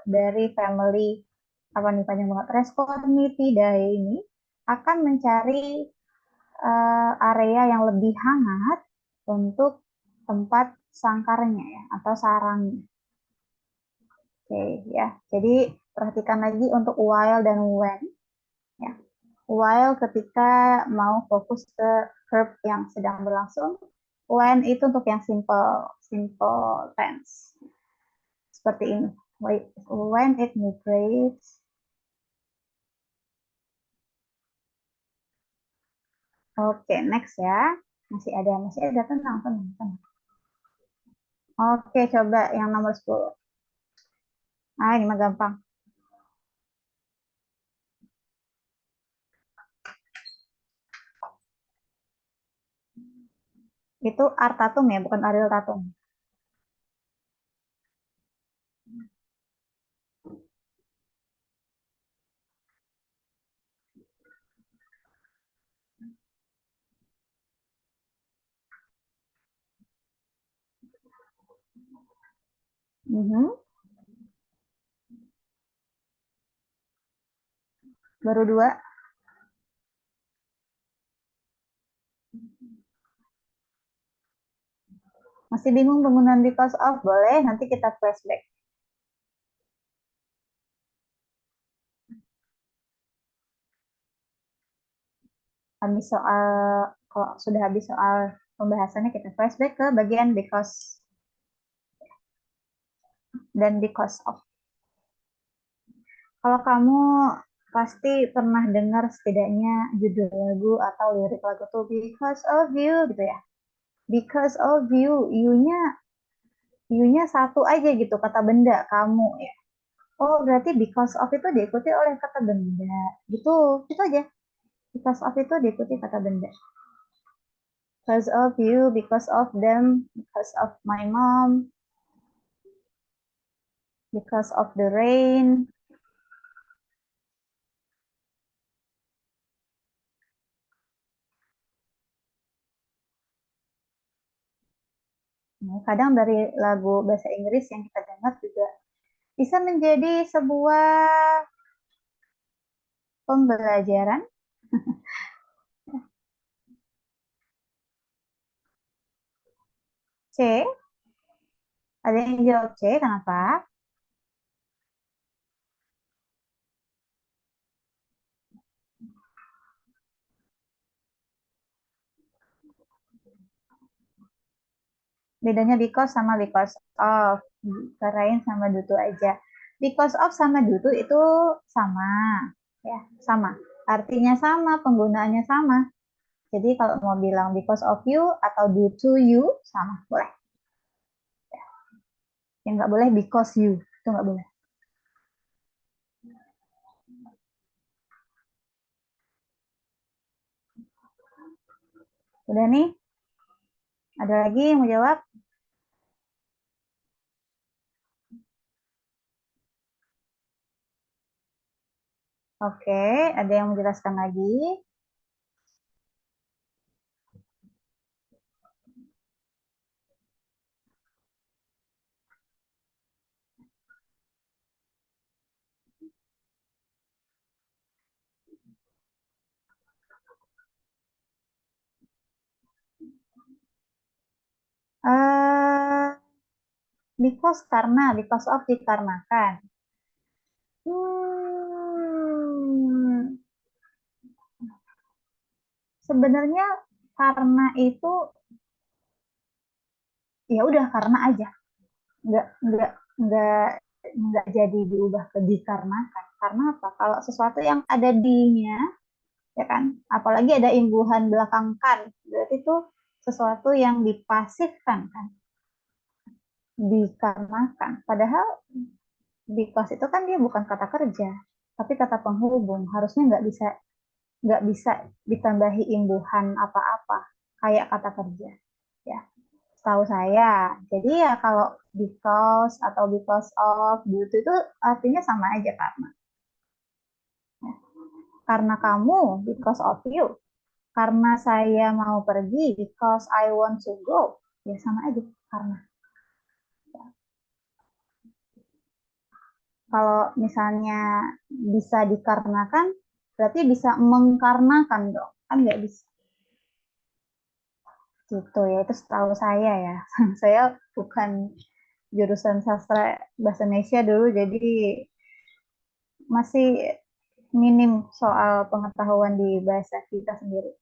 dari family apa nih panjang banget, Rescorniidae ini akan mencari area yang lebih hangat untuk tempat sangkarnya ya atau sarangnya. Oke ya. Jadi perhatikan lagi untuk while dan when ya. While ketika mau fokus ke verb yang sedang berlangsung, when itu untuk yang simple simple tense. Seperti ini. When it migrates. Oke, next ya. Masih ada, tenang, tenang, tenang. Oke, coba yang nomor 10. Ah, ini mah gampang. Itu Artatum ya, bukan Ariel Tatum. Mhm. Baru dua. Masih bingung penggunaan because of? Boleh, nanti kita flashback. Habis soal, kalau sudah habis soal pembahasannya, kita flashback ke bagian because dan because of. Kalau kamu pasti pernah dengar setidaknya judul lagu atau lirik lagu tuh because of you gitu ya. Because of you, you-nya satu aja gitu, kata benda kamu ya. Oh, berarti because of itu diikuti oleh kata benda. Gitu, itu aja. Because of itu diikuti kata benda. Because of you, because of them, because of my mom, because of the rain. Nah, kadang dari lagu bahasa Inggris yang kita dengar juga bisa menjadi sebuah pembelajaran. C, ada yang jawab C, kenapa? Bedanya because sama because of. Karain sama dutu aja. Because of sama dutu itu sama. Ya, sama. Artinya sama, penggunaannya sama. Jadi kalau mau bilang because of you atau due to you, sama. Boleh. Yang nggak boleh because you, itu nggak boleh. Udah nih, ada lagi yang mau jawab? Oke, ada yang menjelaskan lagi? eh because karena, because of dikarenakan. Hmm, sebenarnya karena itu ya udah karena aja, nggak nggak nggak nggak jadi diubah ke dikarenakan. Karena apa? Kalau sesuatu yang ada dinya, ya kan, apalagi ada imbuhan belakang kan, berarti itu sesuatu yang dipasifkan kan, dikarenakan. Padahal because itu kan dia bukan kata kerja, tapi kata penghubung. Harusnya nggak bisa ditambahi imbuhan apa-apa kayak kata kerja, ya. Setahu saya. Jadi ya kalau because atau because of gitu itu artinya sama aja karena. Ya. Karena kamu, because of you. Karena saya mau pergi, because I want to go. Ya sama aja karena. Kalau misalnya bisa dikarenakan, berarti bisa mengkarenakan dong. Kan nggak bisa. Gitu ya, itu setahu saya ya. Saya bukan jurusan sastra bahasa Indonesia dulu, jadi masih minim soal pengetahuan di bahasa kita sendiri.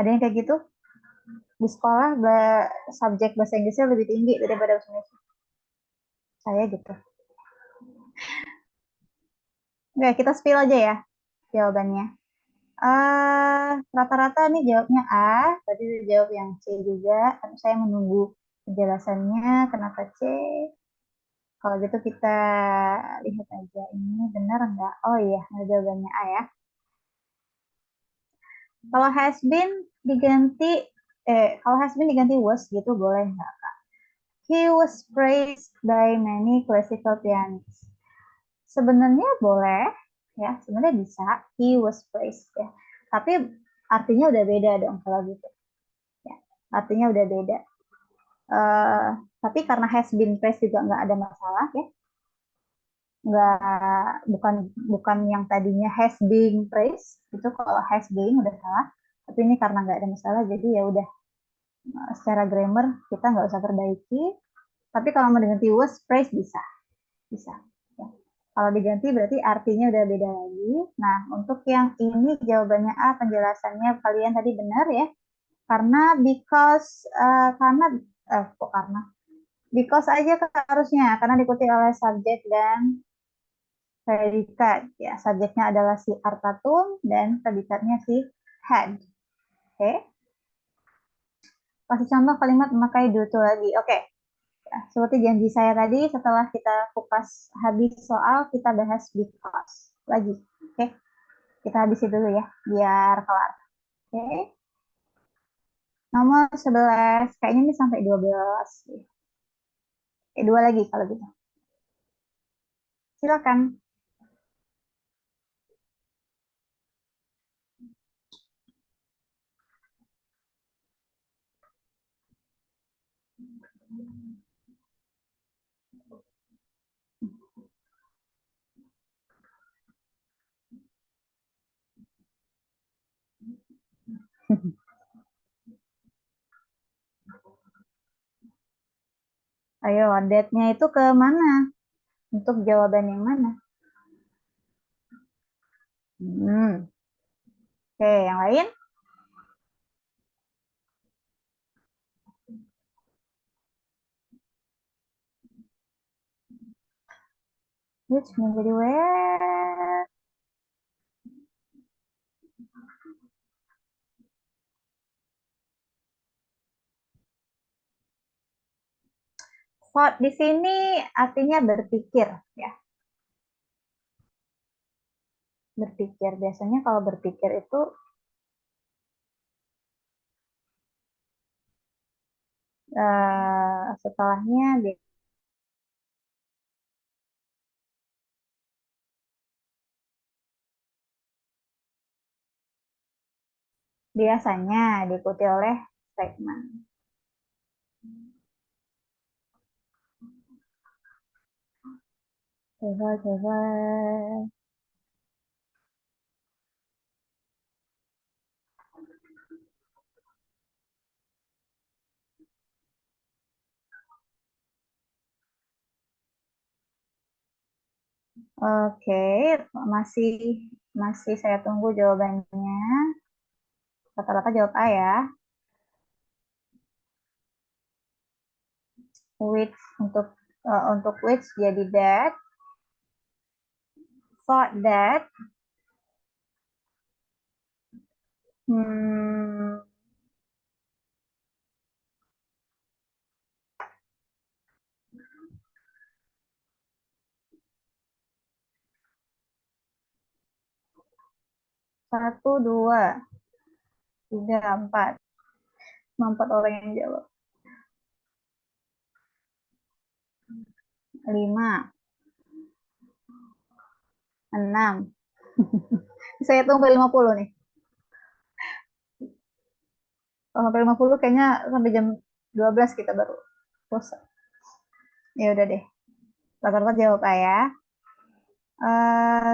Ada yang kayak gitu? Di sekolah subjek bahasa Inggrisnya lebih tinggi daripada bahasa Indonesia. Saya gitu. Oke, kita spill aja ya jawabannya. Rata-rata nih jawabnya A, tadi jawab yang C juga, tapi saya menunggu penjelasannya kenapa C. Kalau gitu kita lihat aja ini benar nggak? Oh iya, jawabannya A ya. Kalau has been diganti, kalau has been diganti was gitu boleh nggak? He was praised by many classical pianists. Sebenarnya boleh, ya, sebenarnya bisa. He was praised, ya. Tapi artinya udah beda dong kalau gitu. Ya, artinya udah beda. Uh, tapi karena has been praised juga nggak ada masalah, ya. Nggak, bukan yang tadinya has been praised, itu kalau has been udah salah. Tapi ini karena nggak ada masalah, jadi ya udah, secara grammar kita nggak usah perbaiki. Tapi kalau mau diganti was praised bisa. Bisa. Ya. Kalau diganti berarti artinya udah beda lagi. Nah, untuk yang ini jawabannya A, penjelasannya kalian tadi benar ya. Karena because, kok karena? Because aja harusnya, karena diikuti oleh subjek dan predikat. Ya, subjeknya adalah si Artatum dan predikatnya si had. Oke. Kasih contoh kalimat memakai do to lagi. Oke. Ya, seperti janji saya tadi, setelah kita kupas habis soal, kita bahas because lagi. Oke, kita habisi dulu ya, biar kelar. Oke, nomor 11. Kayaknya ini sampai 12. Dua lagi kalau gitu. Silakan. Ayo, date-nya itu ke mana? Untuk jawaban yang mana? Hmm. Oke, yang lain? Which menjadi where? Thought di sini artinya berpikir, ya. Berpikir. Biasanya kalau berpikir itu setelahnya biasanya diikuti oleh statement. Coba. Oke, masih masih saya tunggu jawabannya. Rata-rata jawab A ya. Which untuk which jadi that, thought that, hmm, satu, dua, tiga, empat, empat orang yang jawab. 5, 6. Saya tunggu 50 nih. Kalau sampai 50 kayaknya sampai jam 12 kita baru selesai. Ya udah deh. Rata-rata jawab A ya.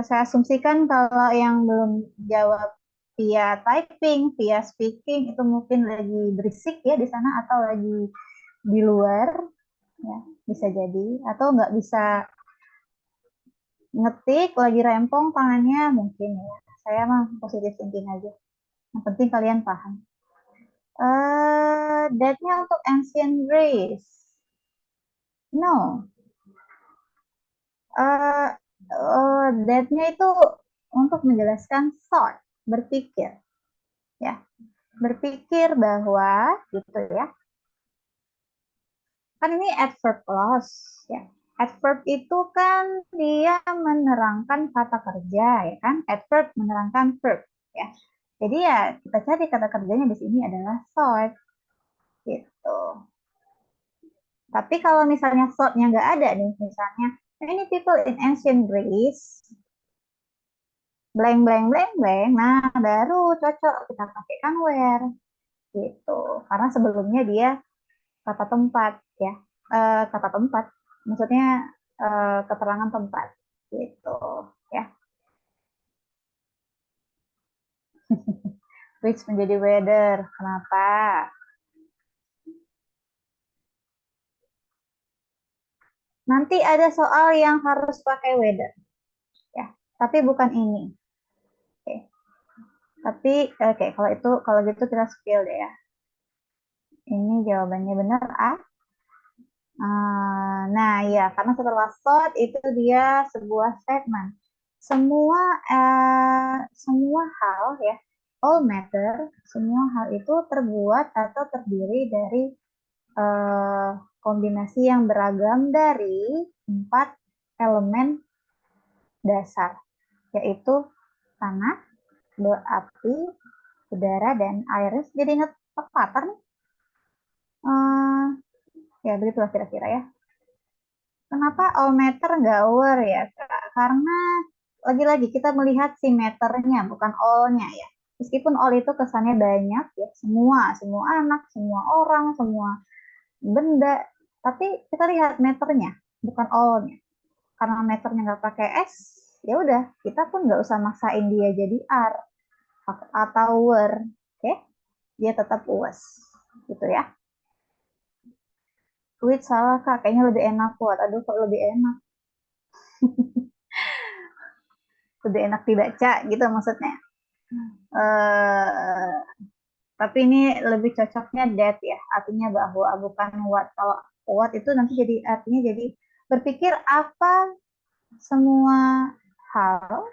Saya asumsikan kalau yang belum jawab via typing, via speaking itu mungkin lagi berisik ya di sana atau lagi di luar, ya bisa jadi, atau nggak bisa ngetik, lagi rempong tangannya mungkin ya. Saya mah positive thinking aja. Yang penting kalian paham. That-nya untuk ancient Greece. No. That-nya itu untuk menjelaskan thought, berpikir. Ya, berpikir bahwa gitu ya. Kan ini adverb clause ya. Adverb itu kan dia menerangkan kata kerja ya kan. Adverb menerangkan verb ya. Jadi ya kita cari kata kerjanya di sini adalah thought gitu. Tapi kalau misalnya thought-nya nggak ada nih, misalnya many people in ancient Greece blank blank blank blank, nah baru cocok kita pakaikan where gitu. Karena sebelumnya dia kata tempat ya. Kata tempat maksudnya keterangan tempat gitu ya. Which menjadi weather, kenapa? Nanti ada soal yang harus pakai weather ya, tapi bukan ini. Oke. Tapi oke, kalau itu kalau gitu kita spill deh ya. Ini jawabannya benar A. Nah ya, karena setelah thought itu dia sebuah statement. Semua semua hal ya, all matter, semua hal itu terbuat atau terdiri dari kombinasi yang beragam dari 4 elemen dasar, yaitu tanah, api, udara, dan air. Jadi ingat pattern? Ya begitulah kira-kira ya. Kenapa all matter nggak over ya? Karena lagi-lagi kita melihat si meternya, bukan all-nya ya. Meskipun all itu kesannya banyak ya, semua anak, semua orang, semua benda. Tapi kita lihat meternya, bukan all-nya. Karena meternya nggak pakai S, ya udah kita pun nggak usah maksain dia jadi R atau were, oke? Dia tetap was, gitu ya. Wait, salah kak, kayaknya lebih enak buat. Aduh, kok lebih enak? Lebih enak dibaca gitu maksudnya. Eh, tapi ini lebih cocoknya that ya, artinya bahwa bukan what. Kalau what itu nanti jadi artinya jadi berpikir apa semua hal,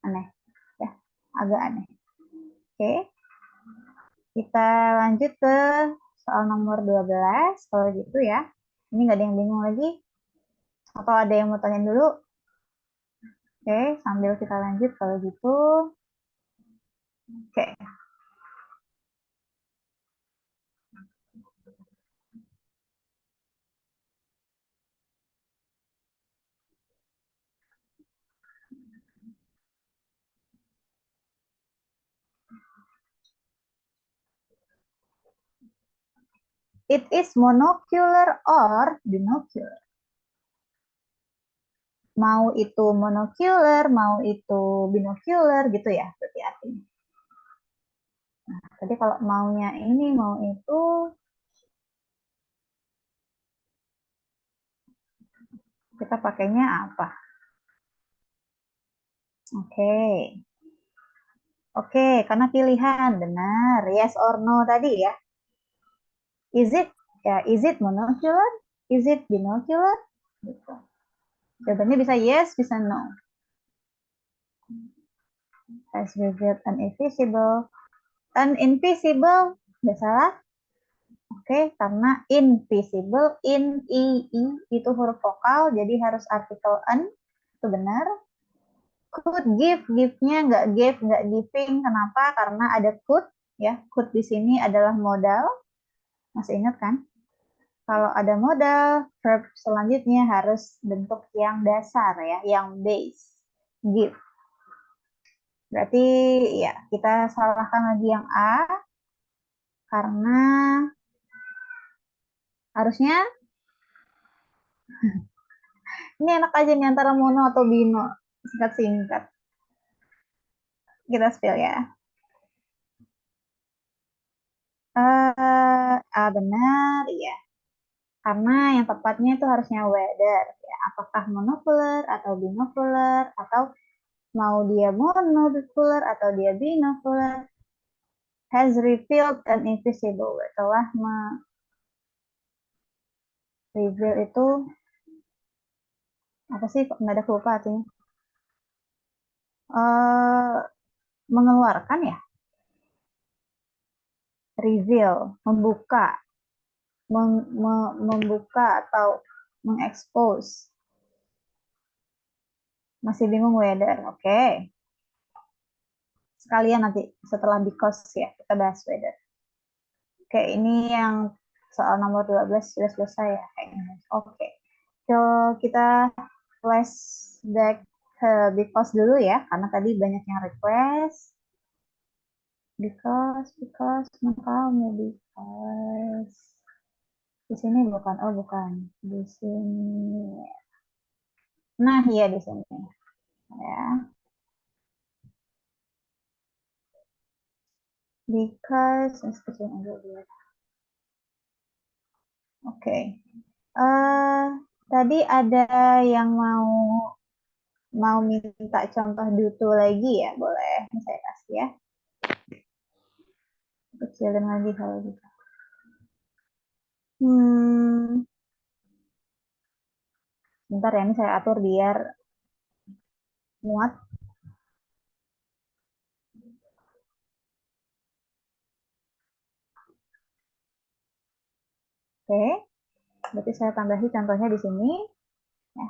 aneh ya, agak aneh. Oke, kita lanjut ke soal nomor 12 kalau gitu ya. Ini nggak ada yang bingung lagi? Atau ada yang mau tanya dulu? Oke, sambil kita lanjut kalau gitu. Oke. It is monocular or binocular. Mau itu monocular, mau itu binocular gitu ya, berarti artinya. Nah, tadi kalau maunya ini, mau itu, kita pakainya apa? Oke. Oke, karena pilihan, benar. Yes or no tadi ya. Is it, ya, is it monocular? Is it binocular? Gitu. Jawabannya bisa yes, bisa no. As revealed and invisible. Invisible, nggak salah. Oke, karena invisible, I itu huruf vokal, jadi harus artikel an, itu benar. Could give, give-nya nggak giving, kenapa? Karena ada could, ya. Could di sini adalah modal, masih ingat kan? Kalau ada modal, verb selanjutnya harus bentuk yang dasar ya, yang base, give. Berarti ya kita salahkan lagi yang A, karena harusnya ini enak aja nih antara mono atau bino. Singkat-singkat. Kita spill ya. Benar, ya. Karena yang tepatnya itu harusnya whether. Ya. Apakah monocular atau binocular, atau mau dia monocular atau dia binocular. Has revealed an invisible. Telah reveal itu, apa sih? Nggak ada lupa artinya. Uh, mengeluarkan ya. Reveal, membuka. Membuka atau mengekspos. Masih bingung weather, oke. Sekalian nanti setelah because ya, kita bahas weather. Oke, ini yang soal nomor 12 sudah selesai ya kayaknya. Oke. So, kita flashback ke because dulu ya, karena tadi banyak yang request. Because, kamu because. Di sini bukan, oh bukan. Di sini. Nah, iya di sini. Ya. Because, kecil aja biar. Oke. Tadi ada yang mau minta contoh dutu lagi ya, boleh saya kasih ya. Kecilin lagi kalau gitu. Bentar ya, ini saya atur biar muat. Oke, berarti saya tambahi contohnya di sini. Ya.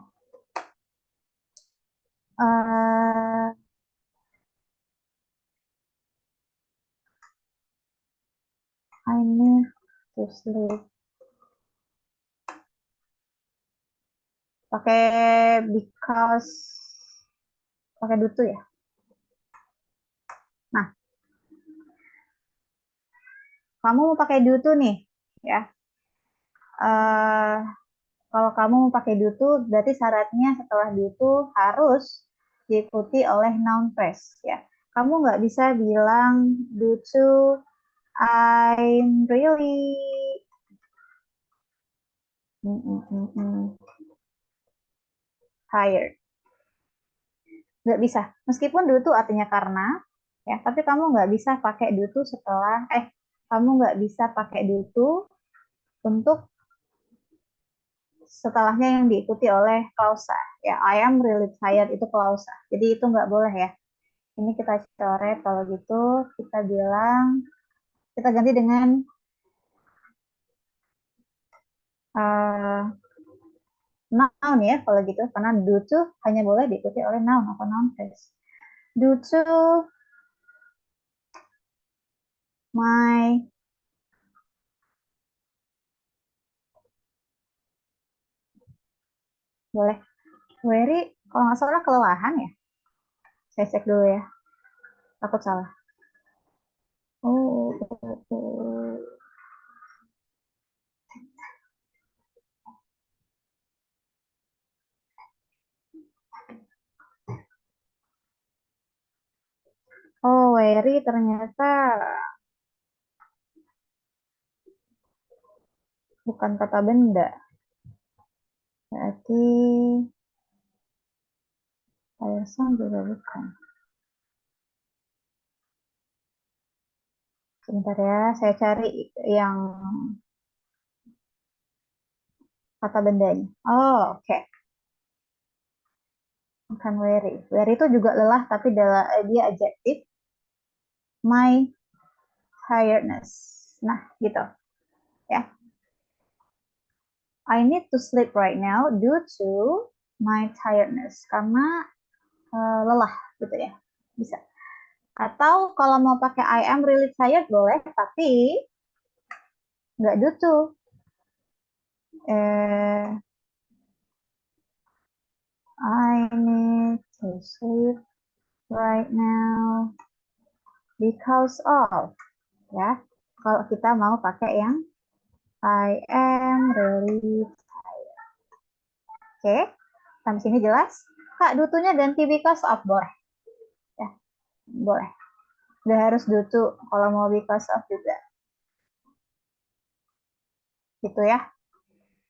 I need to sleep. Pakai because, pakai dutu ya. Nah, kamu mau pakai dutu nih, ya. Kalau kamu mau pakai dutu, berarti syaratnya setelah dutu harus diikuti oleh noun phrase, ya. Kamu nggak bisa bilang due to I'm really tired. Nggak bisa. Meskipun due to artinya karena, ya, tapi kamu nggak bisa pakai due to setelah, kamu nggak bisa pakai due to untuk setelahnya yang diikuti oleh klausa. Ya, I am really tired itu klausa. Jadi itu nggak boleh ya. Ini kita coret, kalau gitu kita bilang, kita ganti dengan noun ya kalau gitu, karena due to hanya boleh diikuti oleh noun atau noun phrase. Due to my boleh very, kalau nggak salah kelelahan ya. Saya cek dulu ya, takut salah. Oh. Oh, weary ternyata bukan kata benda. Berarti tiresome juga bukan. Sebentar ya, saya cari yang kata bendanya. Oh, oke. Bukan weary. Weary itu juga lelah, tapi dia adjektif. My tiredness. Nah, gitu. Ya. I need to sleep right now due to my tiredness. Karena lelah, gitu ya. Bisa. Atau kalau mau pakai I am really tired boleh, tapi nggak due to. I need to sleep right now because of, ya. Kalau kita mau pakai yang I am really tired. Oke, sampai sini jelas? Kak, dutunya ganti because of boleh. Ya, boleh. Udah harus dutu kalau mau because of juga. Gitu ya.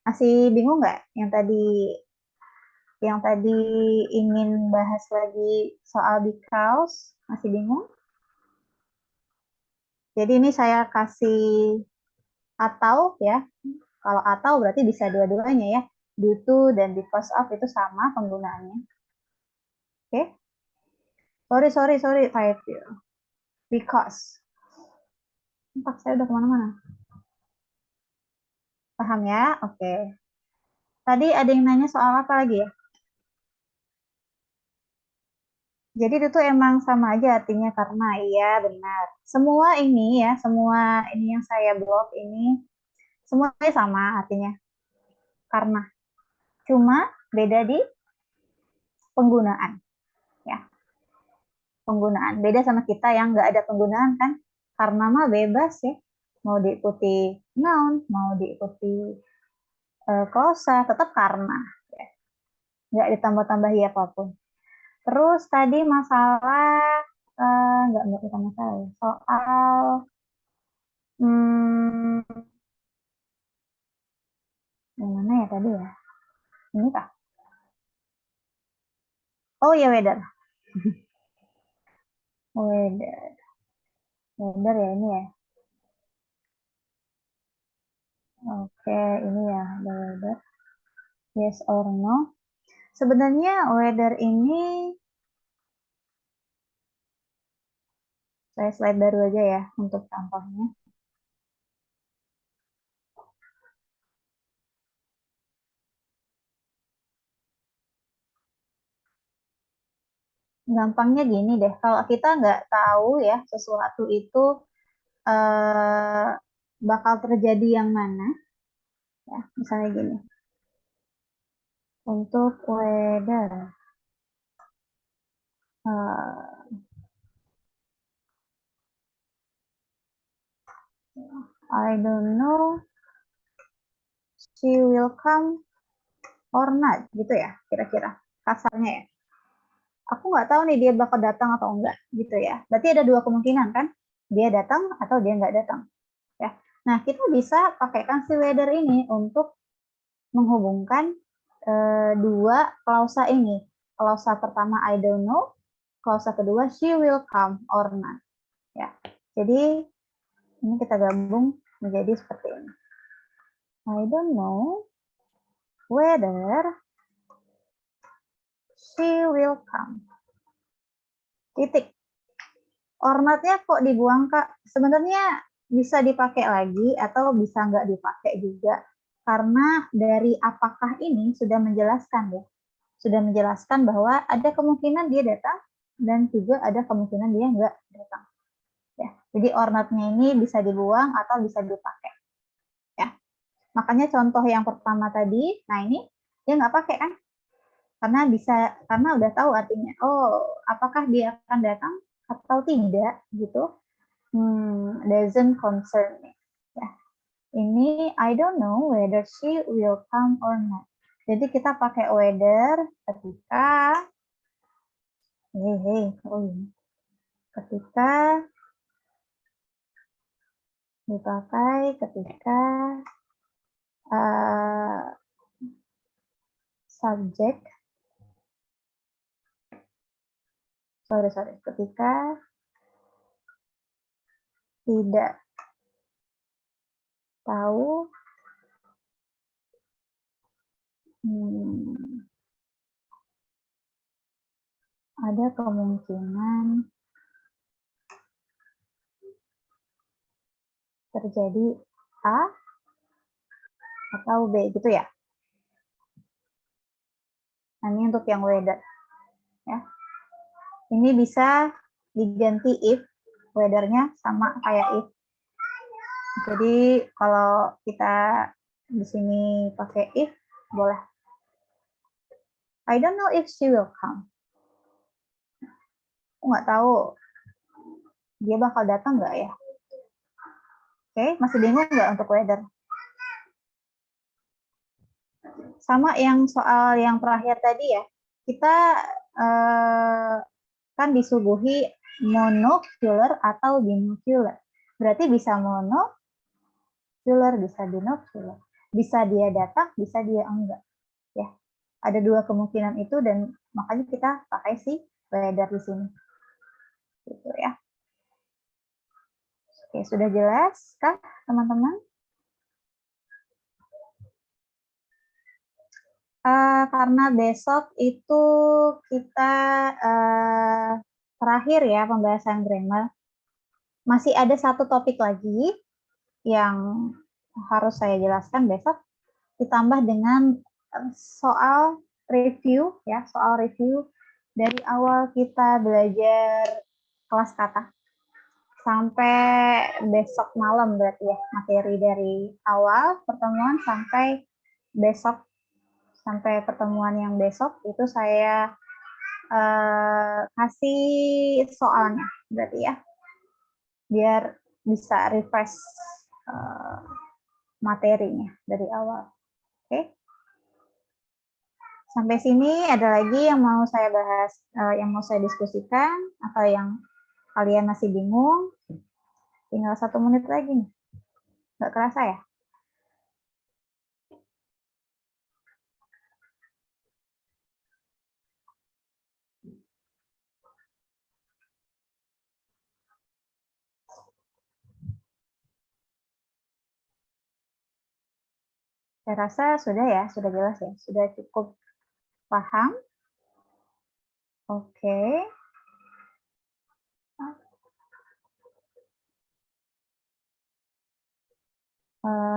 Masih bingung nggak yang tadi ingin bahas lagi soal because? Masih bingung? Jadi ini saya kasih atau ya. Kalau atau berarti bisa dua-duanya ya. Due to dan because of itu sama penggunaannya. Oke? Sorry, typo. Because. Entah, saya udah kemana-mana. Paham ya? Oke. Tadi ada yang nanya soal apa lagi ya? Jadi itu emang sama aja artinya karena, iya benar. Semua ini ya, semua ini yang saya blog ini, semuanya sama artinya karena. Cuma beda di penggunaan ya. Penggunaan. Beda sama kita yang nggak ada penggunaan kan. Karena mah bebas ya. Mau diikuti noun, mau diikuti klausa, tetap karena. Ya. Nggak ditambah-tambahi apapun. Terus tadi masalah, nggak kita masalah ya. Soal, hmm, yang mana ya tadi ya? Ini kah? Oh ya, weather. Weather. Weather ya ini ya. Oke, ini ya, the weather. Yes or no. Sebenarnya weather ini, saya slide baru aja ya untuk contohnya. Gampangnya gini deh, kalau kita nggak tahu ya sesuatu itu eh, bakal terjadi yang mana, ya misalnya gini, untuk weather, eh, I don't know she will come or not, gitu ya kira-kira kasarnya ya. Aku nggak tahu nih dia bakal datang atau enggak, gitu ya. Berarti ada dua kemungkinan kan, dia datang atau dia nggak datang. Ya. Nah, kita bisa pakaikan si weather ini untuk menghubungkan dua klausa ini. Klausa pertama I don't know, klausa kedua she will come or not. Ya. Jadi ini kita gabung menjadi seperti ini. I don't know whether she will come. Titik. Or not-nya kok dibuang, Kak? Sebenarnya bisa dipakai lagi atau bisa nggak dipakai juga. Karena dari apakah ini sudah menjelaskan ya. Sudah menjelaskan bahwa ada kemungkinan dia datang dan juga ada kemungkinan dia nggak datang. Ya, jadi or not-nya ini bisa dibuang atau bisa dipakai. Ya, makanya contoh yang pertama tadi, nah ini dia nggak pakai kan? Karena udah tahu artinya. Oh, apakah dia akan datang atau tidak gitu? Doesn't concern me. Ya, ini I don't know whether she will come or not. Jadi kita pakai whether ketika ketika dipakai ketika subjek ketika tidak tahu ada kemungkinan terjadi A atau B gitu ya. Nah, ini untuk yang weather ya. Ini bisa diganti if, weather-nya sama kayak if. Jadi kalau kita di sini pakai if boleh. I don't know if she will come. Aku nggak tahu dia bakal datang nggak ya. Oke, masih bingung nggak untuk weather? Sama yang soal yang terakhir tadi ya, kita kan disuguhi monocular atau binocular. Berarti bisa monocular, bisa binocular. Bisa dia datang, bisa dia enggak. Ya, ada dua kemungkinan itu dan makanya kita pakai si weather di sini. Gitu ya. Oke, sudah jelas kah teman-teman? Karena besok itu kita terakhir ya pembahasan grammar. Masih ada satu topik lagi yang harus saya jelaskan besok, ditambah dengan soal review ya, soal review dari awal kita belajar kelas kata sampai besok malam berarti ya, materi dari awal pertemuan sampai besok, sampai pertemuan yang besok itu saya kasih soalnya berarti ya, biar bisa refresh materinya dari awal. Oke. Sampai sini ada lagi yang mau saya bahas, yang mau saya diskusikan, atau yang kalian masih bingung? Tinggal 1 menit lagi nih. Nggak kerasa ya? Saya rasa sudah ya, sudah jelas ya, sudah cukup paham. Oke.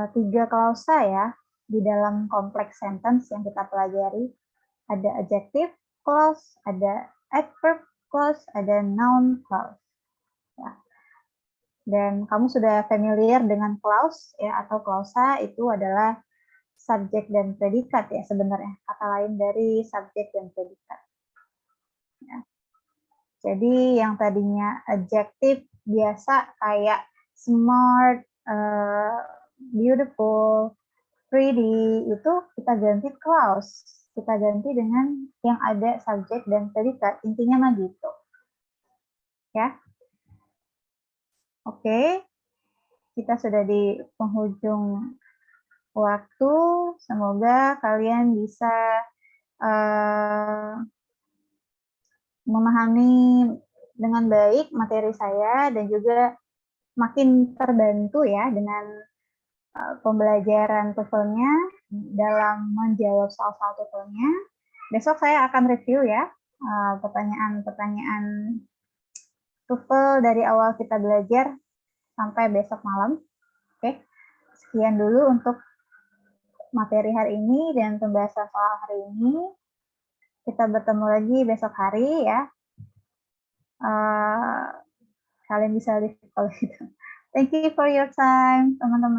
Tiga klausa ya di dalam kompleks sentence yang kita pelajari. Ada adjective clause, ada adverb clause, ada noun clause. Ya. Dan kamu sudah familiar dengan clause ya, atau klausa itu adalah subjek dan predikat ya sebenarnya, kata lain dari subjek dan predikat. Ya. Jadi yang tadinya adjective biasa kayak smart, beautiful, pretty, itu kita ganti clause. Kita ganti dengan yang ada subjek dan predikat. Intinya mah gitu. Ya. Oke. Kita sudah di penghujung waktu. Semoga kalian bisa memahami dengan baik materi saya dan juga makin terbantu ya dengan pembelajaran TOEFL-nya dalam menjawab soal-soal TOEFL-nya. Besok saya akan review ya pertanyaan-pertanyaan TOEFL dari awal kita belajar sampai besok malam. Oke, sekian dulu untuk materi hari ini dan pembahasan soal hari ini. Kita bertemu lagi besok hari ya. Kalian bisa lihat kalau gitu. Thank you for your time, teman-teman.